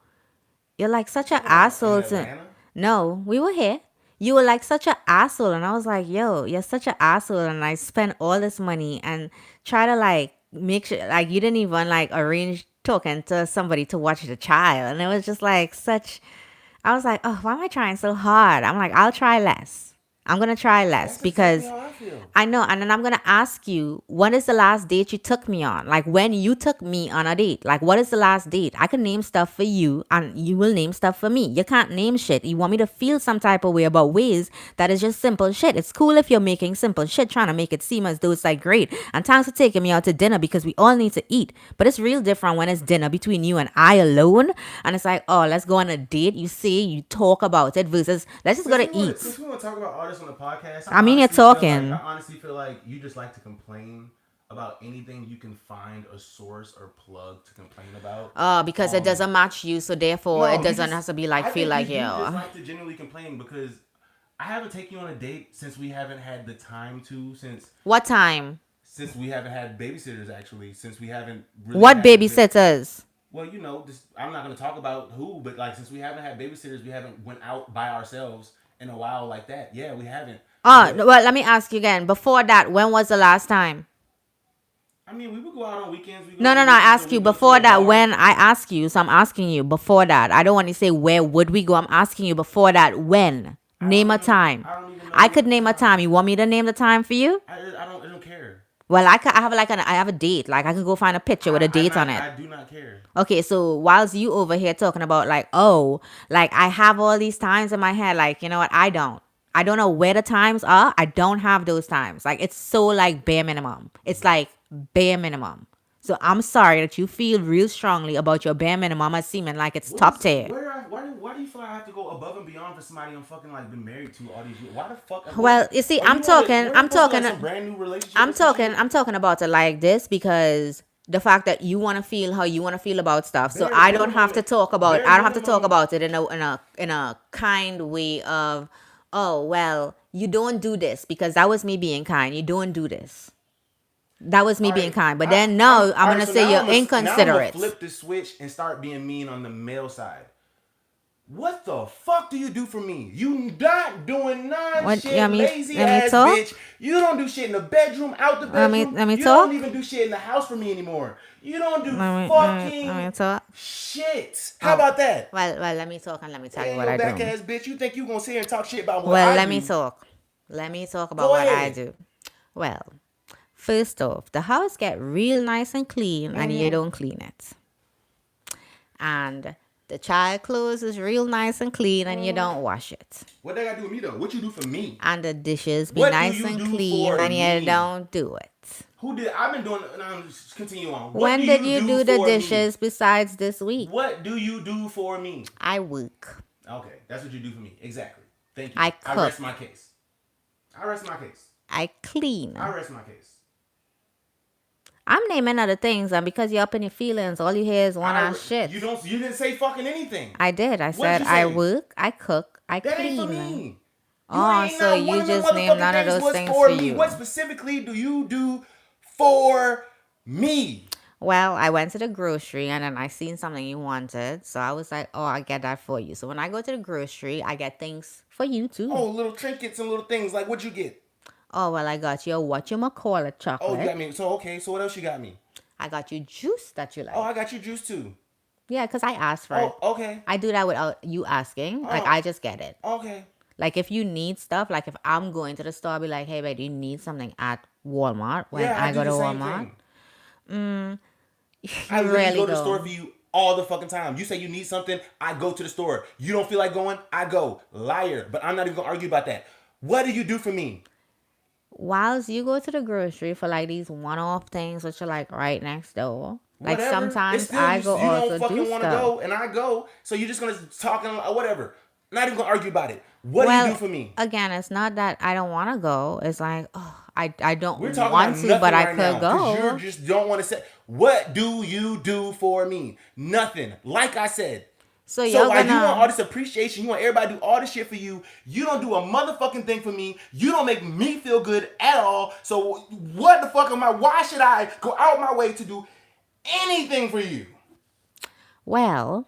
A: you're like
B: You
A: such an
B: talking about in
A: asshole to.
B: Atlanta?
A: No, we were here. You were like such an asshole, and I was like, yo, you're such an asshole, and I spent all this money and try to like make sure like you didn't even like arrange talking to somebody to watch the child, and it was just like such. I was like, oh, why am I trying so hard? I'm like, I'll try less. I'm gonna try less
B: That's exactly
A: because
B: how I feel.
A: I know, and then I'm gonna ask you, when is the last date you took me on? Like when you took me on a date. Like what is the last date? I can name stuff for you and you will name stuff for me. You can't name shit. You want me to feel some type of way about ways that is just simple shit. It's cool if you're making simple shit, trying to make it seem as though it's like great. And thanks for taking me out to dinner because we all need to eat. But it's real different when it's dinner between you and I alone. And it's like, oh, let's go on a date. You say you talk about it versus let's just go to eat.
B: Since we want to talk about artists on the podcast,
A: I mean, you're
B: I
A: talking.
B: honestly feel like you just like to complain about anything you can find a source or plug to complain about.
A: Because it doesn't match you, so therefore
B: No,
A: it
B: you
A: doesn't
B: just.
A: have to be like
B: I
A: feel
B: think you
A: like
B: do just
A: yo.
B: like to genuinely complain because I haven't taken you on a date since we haven't had the time to
A: What time?
B: since we haven't had babysitters actually since we haven't really
A: What
B: had the.
A: babysitters?
B: Well, you know, this, I'm not going to talk about who, but like since we haven't had babysitters, we haven't went out by ourselves in a while like that. Yeah, we haven't.
A: Oh,
B: But
A: well, let me ask you again. Before that, when was the last time?
B: I mean, we would go out on weekends.
A: No, no, no. I ask you
B: We go to
A: before
B: a
A: that.
B: bar.
A: When I ask you, so I'm asking you before that. I don't want to say where would we go. I'm asking you before that. When? Name a time.
B: I don't even know
A: I
B: what
A: could name a time.
B: time.
A: You want me to name the time for you?
B: I don't care.
A: Well, I have like I have a date. Like I can go find a picture with a date on it.
B: I do not care.
A: Okay, so whilst you over here talking about like, oh, like I have all these times in my head, like, you know what? I don't. I don't know where the times are. I don't have those times. Like it's so like bare minimum. It's like bare minimum. So I'm sorry that you feel real strongly about your bare minimum as seeming like it's top tier.
B: Why do you feel like I have to go above and beyond for somebody I'm fucking like been married to all these years? Why the fuck?
A: Well, you see,
B: Are you on a,
A: I'm
B: supposed to be
A: talking,
B: like some brand new relationship or some shit?
A: I'm talking about it like this because the fact that you want to feel how you want to feel about stuff. So
B: Bare
A: I don't have
B: minimum.
A: to talk about,
B: Bare
A: I don't have to talk
B: minimum.
A: about it in a kind way of, oh, well, you don't do this because that was me being kind. You don't do this. That was me
B: All
A: being
B: right,
A: kind. But then no, I'm
B: all
A: going
B: right.
A: to
B: So
A: say you're
B: now I'm gonna
A: inconsiderate.
B: flip the switch and start being mean on the male side. What the fuck do you do for me? You not doing none
A: What,
B: shit, lazy
A: let me
B: ass
A: talk?
B: bitch. You don't do shit in the bedroom, out the bedroom.
A: Let me
B: You don't
A: talk?
B: even do shit in the house for me anymore. You don't do
A: Let
B: fucking
A: me talk?
B: shit. How
A: Oh,
B: about that?
A: well, let me talk and let me tell you
B: Ain't
A: what
B: no
A: I
B: back
A: do.
B: ass bitch. You think you gonna sit here and talk shit about what
A: Well,
B: I
A: let me
B: do?
A: talk. Let me talk about
B: Go
A: what I
B: ahead.
A: do. Well, first off, the house get real nice and clean and you don't clean it. And the child clothes is real nice and clean and you don't wash it.
B: What they gotta do with me though? What you do for me?
A: And the dishes be
B: What do
A: nice
B: you
A: and
B: do
A: clean
B: for
A: and you
B: me?
A: don't do it.
B: Who did? I've been doing. Now, just continue on. What do
A: When did
B: you
A: you
B: do
A: do the
B: for me?
A: dishes besides this week?
B: What do you do for me?
A: I work.
B: Okay, that's what you do for me. Exactly. Thank you.
A: I
B: I rest
A: cook.
B: my case. I rest my case.
A: I clean.
B: I rest my case.
A: I'm naming other things, and because you're up in your feelings, all you hear is one ass shit.
B: You don't. You didn't say fucking anything.
A: I did. I
B: What did
A: said
B: you
A: I
B: say?
A: work, I cook, I
B: That ain't for
A: clean.
B: me. You
A: Oh,
B: ain't
A: so
B: not one
A: you
B: of them
A: just named
B: motherfucking
A: none of
B: things
A: those
B: was
A: things
B: for
A: for
B: me. What
A: you.
B: specifically do you do for me?
A: Well, I went to the grocery and then I seen something you wanted. So I was like, oh, I get that for you. So when I go to the grocery, I get things for you too.
B: Oh, little trinkets and little things like what'd you get?
A: Oh, well, I got you a whatchamacallit
B: Oh, you
A: chocolate.
B: got me. So okay. So what else you got me?
A: I got you juice that you
B: Oh,
A: like.
B: I got you juice too.
A: Yeah, because I asked for it.
B: Oh, okay.
A: I do that without you asking. Like,
B: Oh,
A: I just get it.
B: okay.
A: Like, if you need stuff, like, if I'm going to the store, I'll be like, hey, babe, do you need something at Walmart? When
B: Yeah, I
A: I
B: do
A: go to
B: the same
A: Walmart,
B: thing. I
A: you
B: literally
A: rarely
B: go to the store
A: go.
B: for you all the fucking time. You say you need something, I go to the store. You don't feel like going, I go. Liar. But I'm not even gonna argue about that. What do you do for me?
A: Whilst you go to the grocery for like these one-off things, which are like right next door, like
B: Whatever. It's
A: sometimes
B: still
A: I
B: you.
A: go
B: You don't
A: also do
B: fucking want to
A: stuff.
B: go, and I go. So you're just gonna talk and whatever. Not even gonna argue about it. What do you do
A: Well,
B: for me?
A: again, it's not that I don't want to go. It's like, oh, I
B: We're
A: don't
B: talking about
A: want to, but
B: nothing
A: I
B: right
A: could
B: now because you
A: go.
B: just don't want to say. What do you do for me? Nothing. Like I said.
A: So
B: So
A: you're
B: while you want all
A: gonna,
B: this appreciation, you want everybody to do all this shit for you. You don't do a motherfucking thing for me. You don't make me feel good at all. So what the fuck am I? Why should I go out my way to do anything for you?
A: well,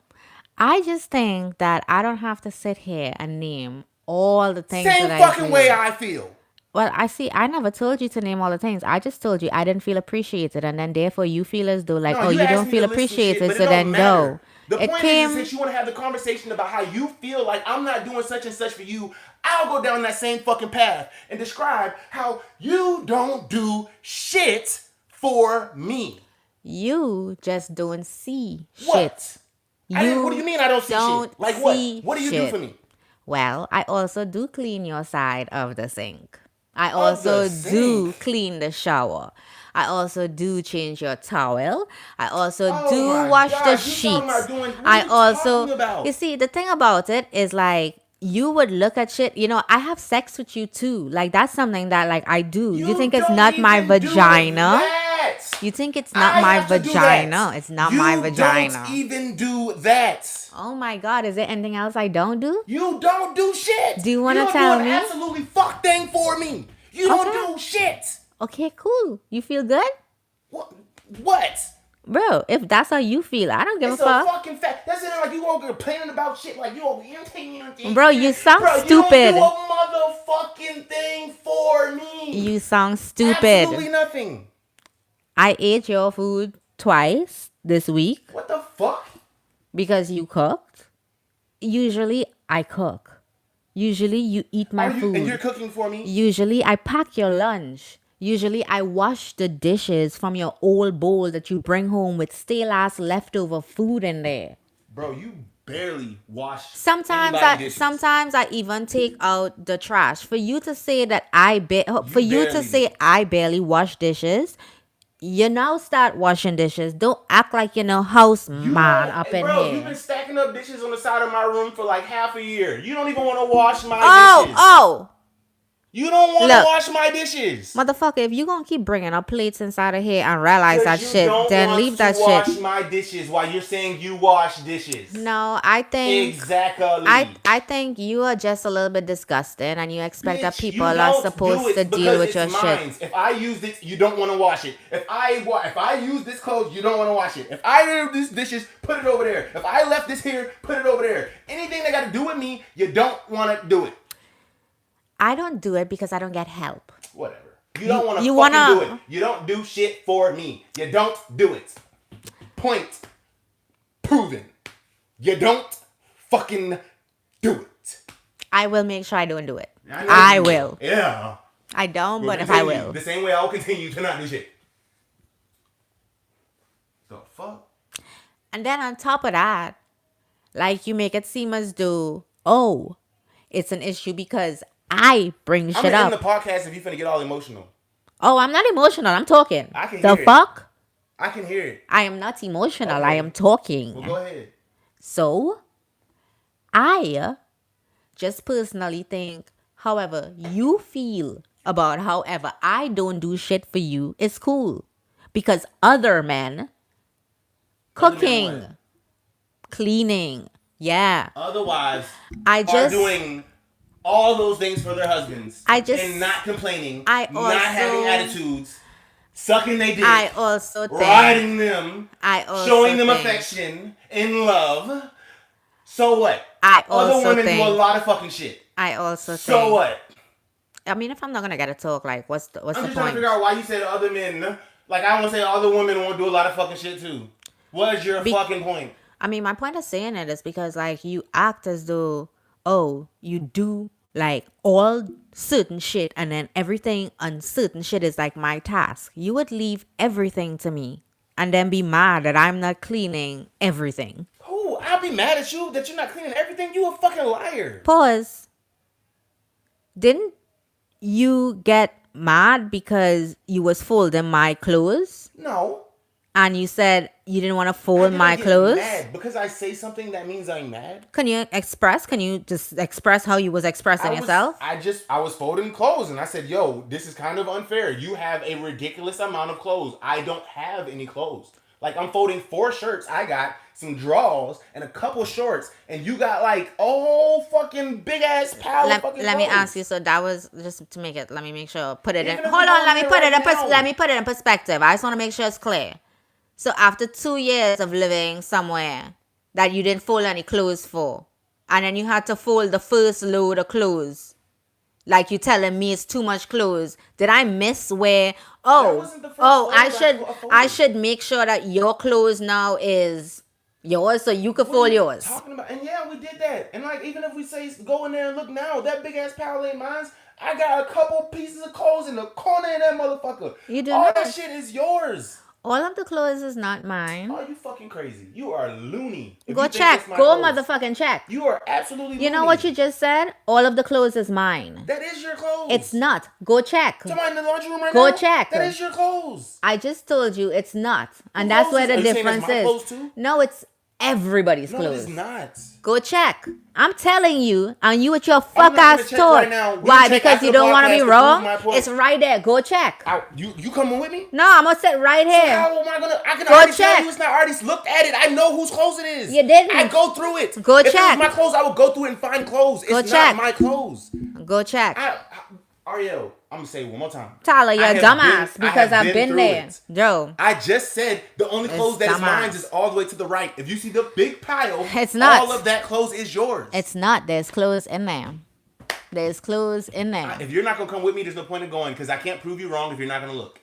A: I just think that I don't have to sit here and name all the things that
B: Same
A: I
B: fucking way
A: do.
B: I feel.
A: Well, I see. I never told you to name all the things. I just told you I didn't feel appreciated, and then therefore you feel as though like,
B: No,
A: oh,
B: you
A: you
B: asked
A: don't
B: me
A: feel
B: to list some shit,
A: appreciated,
B: but it
A: so
B: don't
A: then
B: matter.
A: no.
B: The
A: It
B: point is
A: came.
B: since you want to have the conversation about how you feel like I'm not doing such and such for you, I'll go down that same fucking path and describe how you don't do shit for me.
A: You just don't see shit.
B: What? I didn't. What do you
A: You
B: mean I don't see shit?
A: don't
B: Like what?
A: see
B: What do you do for
A: shit.
B: me?
A: Well, I also do clean your side of the sink. I
B: Of the
A: also
B: sink.
A: do clean the shower. I also do change your towel. I also
B: Oh
A: do
B: my
A: wash the
B: god, you talking about
A: sheets.
B: doing? What are
A: I
B: you talking
A: also, you
B: about?
A: see, the thing about it is like, you would look at shit, I have sex with you too. Like, that's something that, like, I do. You
B: You
A: think it's
B: don't
A: not my
B: even do
A: vagina?
B: that.
A: You think it's not
B: I
A: my
B: have to do that.
A: vagina? It's not my
B: You don't
A: vagina.
B: even do that.
A: Oh my God, is there anything else I don't do?
B: You don't do shit.
A: Do you want
B: You
A: to
B: don't do
A: tell
B: an
A: me?
B: absolutely fuck thing for me. You don't
A: Okay.
B: do shit.
A: Okay, cool. You feel good?
B: What? What?
A: Bro, if that's how you feel, I don't give a
B: It's a
A: fuck.
B: fucking fact. That's it. Like you over complaining about shit. Like you over irritating.
A: Bro, you sound
B: Bro, you don't do
A: stupid.
B: a motherfucking thing for me.
A: You sound stupid.
B: Absolutely nothing.
A: I ate your food twice this week
B: What the fuck?
A: because you cooked. Usually, I cook. Usually, you eat my
B: Are you? And you're
A: food.
B: cooking for me?
A: Usually, I pack your lunch. Usually, I wash the dishes from your old bowl that you bring home with stale ass leftover food in there.
B: Bro, you barely wash
A: Sometimes
B: anybody
A: I
B: dishes.
A: sometimes I even take out the trash. For you to say that for
B: You
A: you to
B: barely do.
A: say I barely wash dishes, you now start washing dishes. Don't act like you know house
B: You
A: man
B: don't,
A: up in
B: bro. You've been
A: here.
B: stacking up dishes on the side of my room for like half a year. You don't even want to wash my
A: Oh,
B: dishes.
A: oh.
B: You don't want to
A: Look,
B: wash my dishes.
A: motherfucker, if you gonna keep bringing up plates inside of here and realize that
B: Because you
A: shit,
B: don't
A: then
B: want
A: leave
B: to
A: that shit.
B: wash my dishes while you're saying you wash dishes.
A: No, I think
B: Exactly.
A: I think you are just a little bit disgusting and you expect that
B: Bitch,
A: people
B: you
A: are
B: don't do
A: supposed to
B: it
A: deal
B: because
A: with
B: it's
A: your shit.
B: mine. If I use this, you don't want to wash it. If I use this clothes, you don't want to wash it. If I do these dishes, put it over there. If I left this here, put it over there. Anything that got to do with me, you don't want to do it.
A: I don't do it because I don't get help.
B: Whatever. You don't want to
A: You
B: fucking do it.
A: wanna
B: You don't do shit for me. You don't do it. Point proven. You don't fucking do it.
A: I will make sure I don't do it.
B: I know
A: I
B: you
A: will.
B: Yeah.
A: I don't,
B: We'll
A: but if I
B: continue.
A: will.
B: The same way I will continue to not do shit. The fuck?
A: And then on top of that, like you make it seem as though, oh, it's an issue because I bring
B: I'm
A: shit
B: gonna end the
A: up.
B: podcast if you finna get all emotional.
A: Oh, I'm not emotional. I'm talking.
B: I can
A: The
B: hear it.
A: fuck?
B: I can hear it.
A: I am not emotional. I
B: Okay.
A: am talking.
B: Well, go ahead.
A: So, I just personally think, however you feel about however I don't do shit for you is cool. Because other men,
B: Other than
A: cooking,
B: what?
A: cleaning, yeah.
B: Otherwise,
A: I
B: are
A: just,
B: doing all those things for their husbands
A: I just,
B: and not complaining,
A: I
B: not having
A: also,
B: attitudes, sucking their dick,
A: I also think,
B: riding them,
A: I also
B: showing them
A: think,
B: affection and love. So what?
A: I
B: Other
A: also
B: women do a
A: think,
B: lot of fucking shit.
A: I also
B: So
A: think,
B: what?
A: I mean, if I'm not gonna get a talk, like, what's
B: I'm
A: the
B: just trying to
A: point?
B: figure out why you said other men Like I want to say other women won't do a lot of fucking shit too. What is your
A: Be-
B: fucking point?
A: I mean, my point of saying it is because like you act as though, oh, you do like all certain shit and then everything uncertain shit is like my task. You would leave everything to me and then be mad that I'm not cleaning everything.
B: Who? I'll be mad at you that you're not cleaning everything. You a fucking liar.
A: Pause. Didn't you get mad because you was folding my clothes
B: No.
A: and you said you didn't want to
B: I
A: fold
B: didn't
A: my
B: get
A: clothes?
B: mad because I say something that means I'm mad.
A: Can you express? Can you just express how you was expressing yourself?
B: I was folding clothes and I said, yo, this is kind of unfair. You have a ridiculous amount of clothes. I don't have any clothes. Like I'm folding 4 shirts. I got some drawers and a couple shorts, and you got like a whole fucking big ass pile of fucking
A: Let me
B: clothes.
A: ask you. So that was just to make it. Let me make sure. Put it
B: Even
A: in.
B: if
A: Hold
B: we
A: on.
B: go
A: Let me
B: there
A: put it
B: right
A: in.
B: now.
A: Let me put it in perspective. I just want to make sure it's clear. So after 2 years of living somewhere that you didn't fold any clothes for, and then you had to fold the first load of clothes, like you telling me it's too much clothes. Did I miss where? Oh,
B: wasn't the first
A: oh,
B: load
A: I should,
B: folded.
A: I should make sure that your clothes now is yours, so you could
B: What are
A: fold
B: you
A: yours.
B: talking about? And yeah, we did that. And like, even if we say go in there and look now, that big ass pile ain't mine. I got a couple pieces of clothes in the corner of that motherfucker.
A: You do
B: All
A: not.
B: that shit is yours.
A: All of the clothes is not mine.
B: Oh, you fucking crazy. You are loony. If
A: Go
B: you think
A: check.
B: it's my
A: Go
B: clothes.
A: motherfucking check.
B: You are absolutely loony.
A: You know what you just said? All of the clothes is mine.
B: That is your clothes.
A: It's not. Go check.
B: Somebody in the laundry room right
A: Go
B: now?
A: check.
B: That is your clothes.
A: I just told you it's not. And
B: Whose
A: that's
B: clothes
A: where
B: is-
A: the
B: are you saying
A: difference
B: that's my
A: is.
B: clothes too?
A: No, it's everybody's
B: No,
A: clothes.
B: it is not.
A: Go check. I'm telling you, and you with your
B: I'm
A: fuck
B: not gonna
A: ass
B: check
A: talk.
B: right now. We'll
A: Why?
B: check
A: Because
B: after
A: you
B: the
A: don't want to
B: podcast
A: be
B: to prove
A: wrong?
B: my point.
A: It's right there. Go check.
B: You coming with me?
A: No, I'm gonna sit right
B: So
A: here.
B: how am I gonna? I can
A: Go
B: already
A: check.
B: tell you it's not. I already looked at it. I know whose clothes it is.
A: You didn't.
B: I go through it.
A: Go
B: if it
A: check.
B: was my clothes, I would go through it and find clothes.
A: Go
B: It's
A: check.
B: not my clothes.
A: Go check.
B: Ariel, I'm gonna say it one more time.
A: Tyler, you're
B: I
A: a
B: have
A: dumbass
B: been- I
A: because
B: have
A: I've been
B: through
A: there.
B: it.
A: Joe.
B: I just said the only clothes that is
A: dumbass.
B: mine is all the way to the right. If you see the big pile,
A: It's not.
B: all of that clothes is yours.
A: It's not. There's clothes in there. There's clothes in there.
B: If you're not gonna come with me, there's no point in going because I can't prove you wrong if you're not gonna look.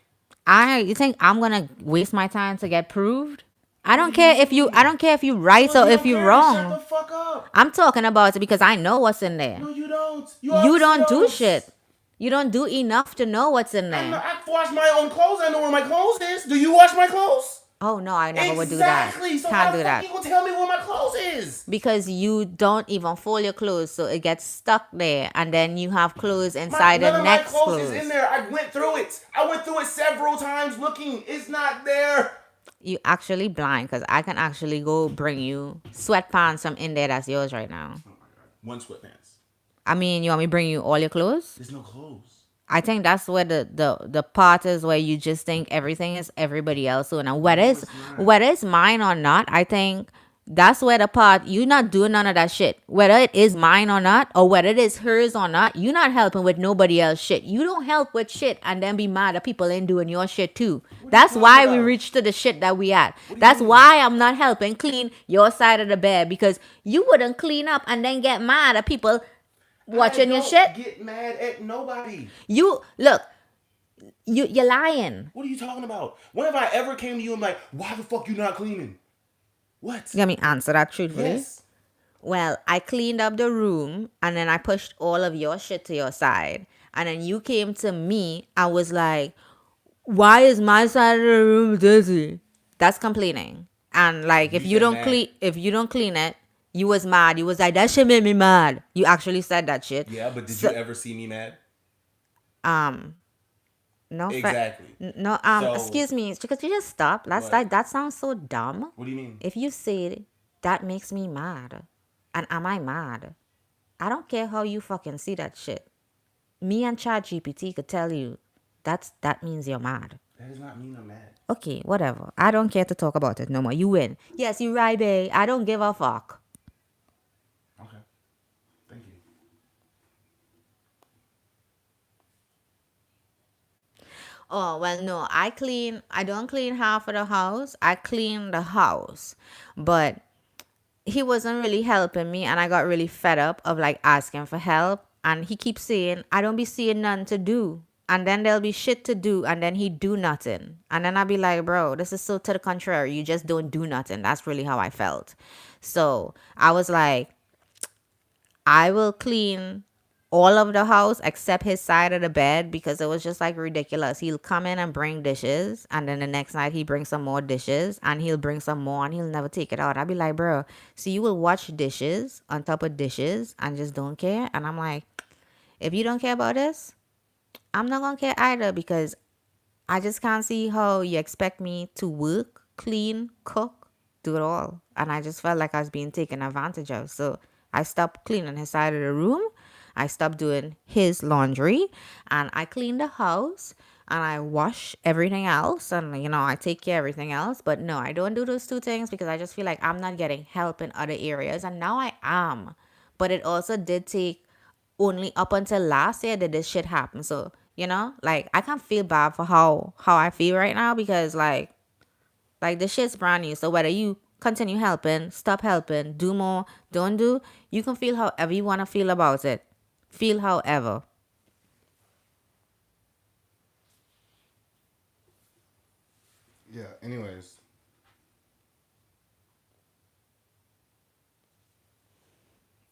A: You think I'm gonna waste my time to get proved? I don't care if you right
B: So
A: or if
B: don't
A: you
B: care,
A: wrong.
B: Shut the fuck up.
A: I'm talking about it because I know what's in there.
B: No, you don't.
A: You
B: obviously
A: don't do shit. You don't do enough to know what's in there.
B: I wash my own clothes. I know where my clothes is. Do you wash my clothes?
A: Oh no, I never would do that.
B: Exactly. So
A: Can't
B: how
A: do
B: the
A: that.
B: fuck you gonna tell me where my clothes is?
A: Because you don't even fold your clothes, so it gets stuck there, and then you have clothes inside
B: None
A: the
B: of
A: next
B: my clothes
A: clothes.
B: is in there. I went through it. I went through it several times looking. It's not there.
A: You actually blind because I can actually go bring you sweatpants from in there that's yours right now.
B: Oh my god. One sweatpants.
A: I mean, you want me to bring you all your clothes?
B: There's no clothes.
A: I think that's where the part is where you just think everything is everybody else. So now whether it's mine or not, I think that's where the part you're not doing none of that shit. Whether it is mine or not, or whether it is hers or not, you're not helping with nobody else shit. You don't help with shit and then be mad that people ain't doing your shit too. That's why we reached to the shit that we at. That's why I'm not helping clean your side of the bed, because you wouldn't clean up and then get mad at people watching your shit.
B: Get mad at nobody.
A: You're lying.
B: What are you talking about? When have I ever came to you and like, why the fuck you not cleaning? What?
A: Let me answer that truthfully.
B: Yes.
A: Well, I cleaned up the room and then I pushed all of your shit to your side. And then you came to me and was like, why is my side of the room dirty? That's complaining. And like if you don't clean it, you was mad. You was like, that shit made me mad. You actually said that shit.
B: Yeah, but did you ever see me mad?
A: No.
B: Exactly.
A: No.
B: So-
A: Excuse me. Could you just stop? That sounds so dumb.
B: What do you mean?
A: If you say that makes me mad, and am I mad? I don't care how you fucking see that shit. Me and ChatGPT could tell you that means you're mad.
B: That does not mean I'm mad.
A: Okay, whatever. I don't care to talk about it no more. You win. Yes, you right, babe. I don't give a fuck.
B: Okay. Thank you.
A: Oh, well, no. I don't clean half of the house. I clean the house. But he wasn't really helping me, and I got really fed up of like asking for help. And he keeps saying, I don't be seeing none to do. and then there'll be shit to do, and then he do nothing, and then I'll be like, bro, this is so to the contrary, you just don't do nothing. That's really how I felt. So I was like, I will clean all of the house except his side of the bed, because it was just like ridiculous. He'll come in and bring dishes, and then the next night he brings some more dishes, and he'll bring some more, and he'll never take it out. I'd be like, bro, so you will watch dishes on top of dishes and just don't care? And I'm like, if you don't care about this, I'm not gonna care either, because I just can't see how you expect me to work, clean, cook, do it all. And I just felt like I was being taken advantage of. So I stopped cleaning his side of the room. I stopped doing his laundry, and I clean the house, and I wash everything else, and I take care of everything else. But no, I don't do those two things, because I just feel like I'm not getting help in other areas, and now I am. But it also did take only up until last year that this shit happened. So, like, I can't feel bad for how I feel right now, because like this shit's brand new. So whether you continue helping, stop helping, do more, don't do, you can feel however you want to feel about it. Feel however.
B: Yeah. Anyways,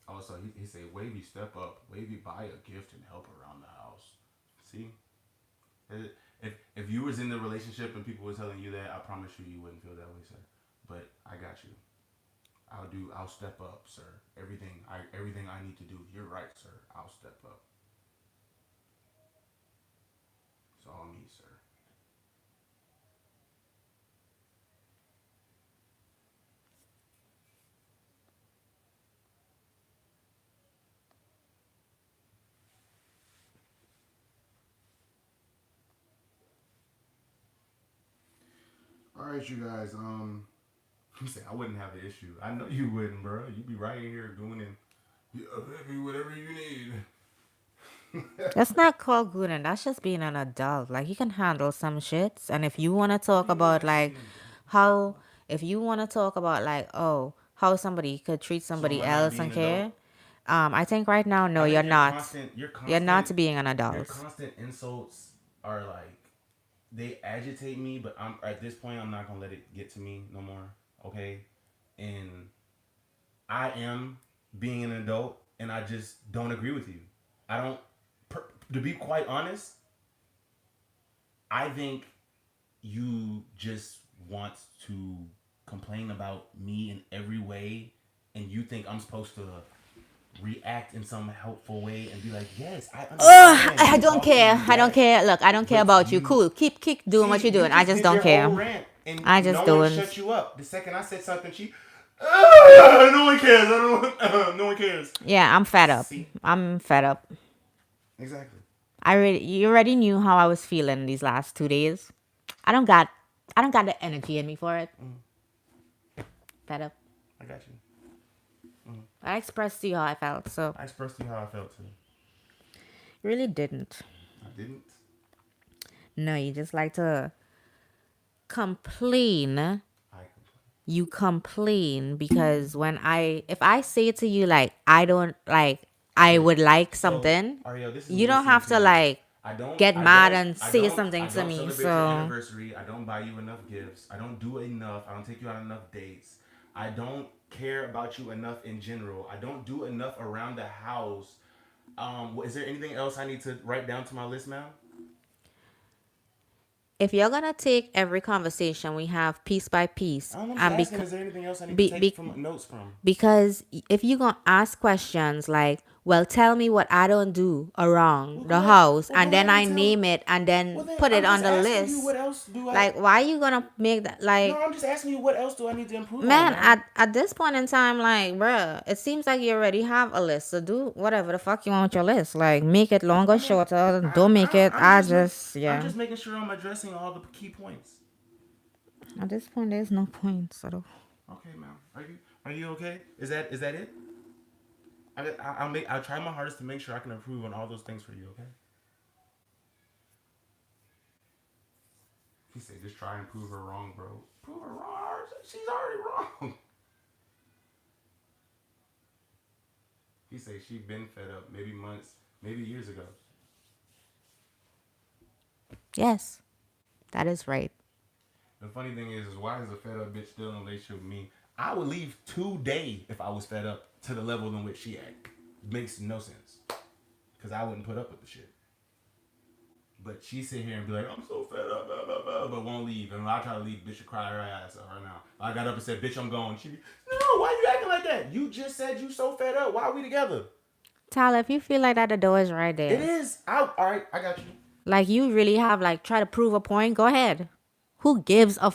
B: also he said, "Wavy, step up. Wavy, buy a gift and help around the house." See, if you was in the relationship and people were telling you that, I promise you wouldn't feel that way, sir. But I got you. I'll step up, sir. Everything I need to do. You're right, sir. I'll step up. It's all me, sir. All right, you guys. He said I wouldn't have the issue. I know you wouldn't, bro. You'd be right here doing it. Yeah, baby, whatever you need.
A: That's not called good, and that's just being an adult. Like, you can handle some shits. And if you want to
B: What do
A: talk
B: you mean
A: about,
B: by being
A: like,
B: an adult?
A: how, if you want to talk about, like, oh, how somebody could treat
B: So am
A: somebody
B: I not
A: else
B: being
A: and
B: an adult?
A: care, I think right now, no,
B: I
A: you're
B: think
A: not. You're not being an
B: your
A: adult.
B: constant insults are like they agitate me. But I'm at this point, I'm not gonna let it get to me no more. Okay, and I am being an adult, and I just don't agree with you. I don't. To be quite honest, I think you just want to complain about me in every way, and you think I'm supposed to react in some helpful way and be like, yes, I
A: Ugh,
B: understand
A: I
B: you
A: don't
B: talking to
A: care.
B: me
A: I don't
B: back,
A: care. Look, I don't care
B: but
A: about you.
B: you
A: Cool. Keep doing what
B: see,
A: you're
B: you
A: doing. I
B: just
A: just
B: did
A: don't
B: your whole
A: care.
B: rant and
A: I just
B: no one
A: don't.
B: shut you up. The second I said something, no one cares. I don't. No one cares.
A: Yeah, I'm fed up.
B: See,
A: I'm fed up.
B: exactly.
A: You already knew how I was feeling these last 2 days. I don't got, I don't got the energy in me for it.
B: Mm,
A: Fed up.
B: I got you. Mm.
A: I expressed to you how I felt, so
B: I expressed to you how I felt too.
A: you really didn't.
B: I didn't.
A: No, you just like to complain.
B: I complain.
A: You complain because if I say to you, like, I don't like, I
B: Okay.
A: would like
B: So
A: something,
B: Ariel, this is
A: you
B: me
A: don't
B: listening
A: have
B: to
A: to,
B: you.
A: like, get mad and say something
B: I
A: to
B: don't
A: me.
B: celebrate your
A: So
B: anniversary. I don't buy you enough gifts. I don't do enough. I don't take you on enough dates. I don't care about you enough in general. I don't do enough around the house. Is there anything else I need to write down to my list, ma'am?
A: if you're gonna take every conversation we have piece by piece,
B: I'm just
A: and
B: asking. Is there anything else I need to
A: be,
B: take
A: be,
B: from notes from?
A: because if you're gonna ask questions like, well, tell me what I don't do around
B: Well,
A: the
B: go ahead.
A: house,
B: Well,
A: and
B: go
A: then
B: ahead and
A: I
B: tell.
A: name it and
B: Well,
A: then
B: then
A: put it
B: I'm
A: on
B: just
A: the
B: asking you what
A: list.
B: else do I.
A: Like, why are you gonna make that,
B: No,
A: like,
B: I'm just asking you what else do I need to improve on,
A: man,
B: ma'am.
A: at this point in time, like, bruh, it seems like you already have a list. So do whatever the fuck you want with your list. Like, make it longer,
B: I mean,
A: shorter. Don't make it.
B: I'm
A: Yeah.
B: just making sure I'm addressing all the key points.
A: At this point, there's no point at all.
B: Okay, ma'am. Are you okay? Is that it? I'll try my hardest to make sure I can improve on all those things for you. Okay. He said, just try and prove her wrong, bro. Prove her wrong. She's already wrong. He said she been fed up, maybe months, maybe years ago.
A: Yes, that is right.
B: The funny thing is why is a fed up bitch still in a relationship with me? I would leave today if I was fed up to the level in which she at. Makes no sense. Because I wouldn't put up with the shit. But she sit here and be like, I'm so fed up, blah, blah, blah, but won't leave. And when I try to leave, bitch would cry her ass off right now. I got up and said, bitch, I'm going. She be, no, why you acting like that? You just said you so fed up. Why are we together?
A: Tyler, if you feel like that, the door is right
B: It
A: there.
B: is. All right, I got you.
A: Like you really have like try to prove a point. Go ahead. Who gives a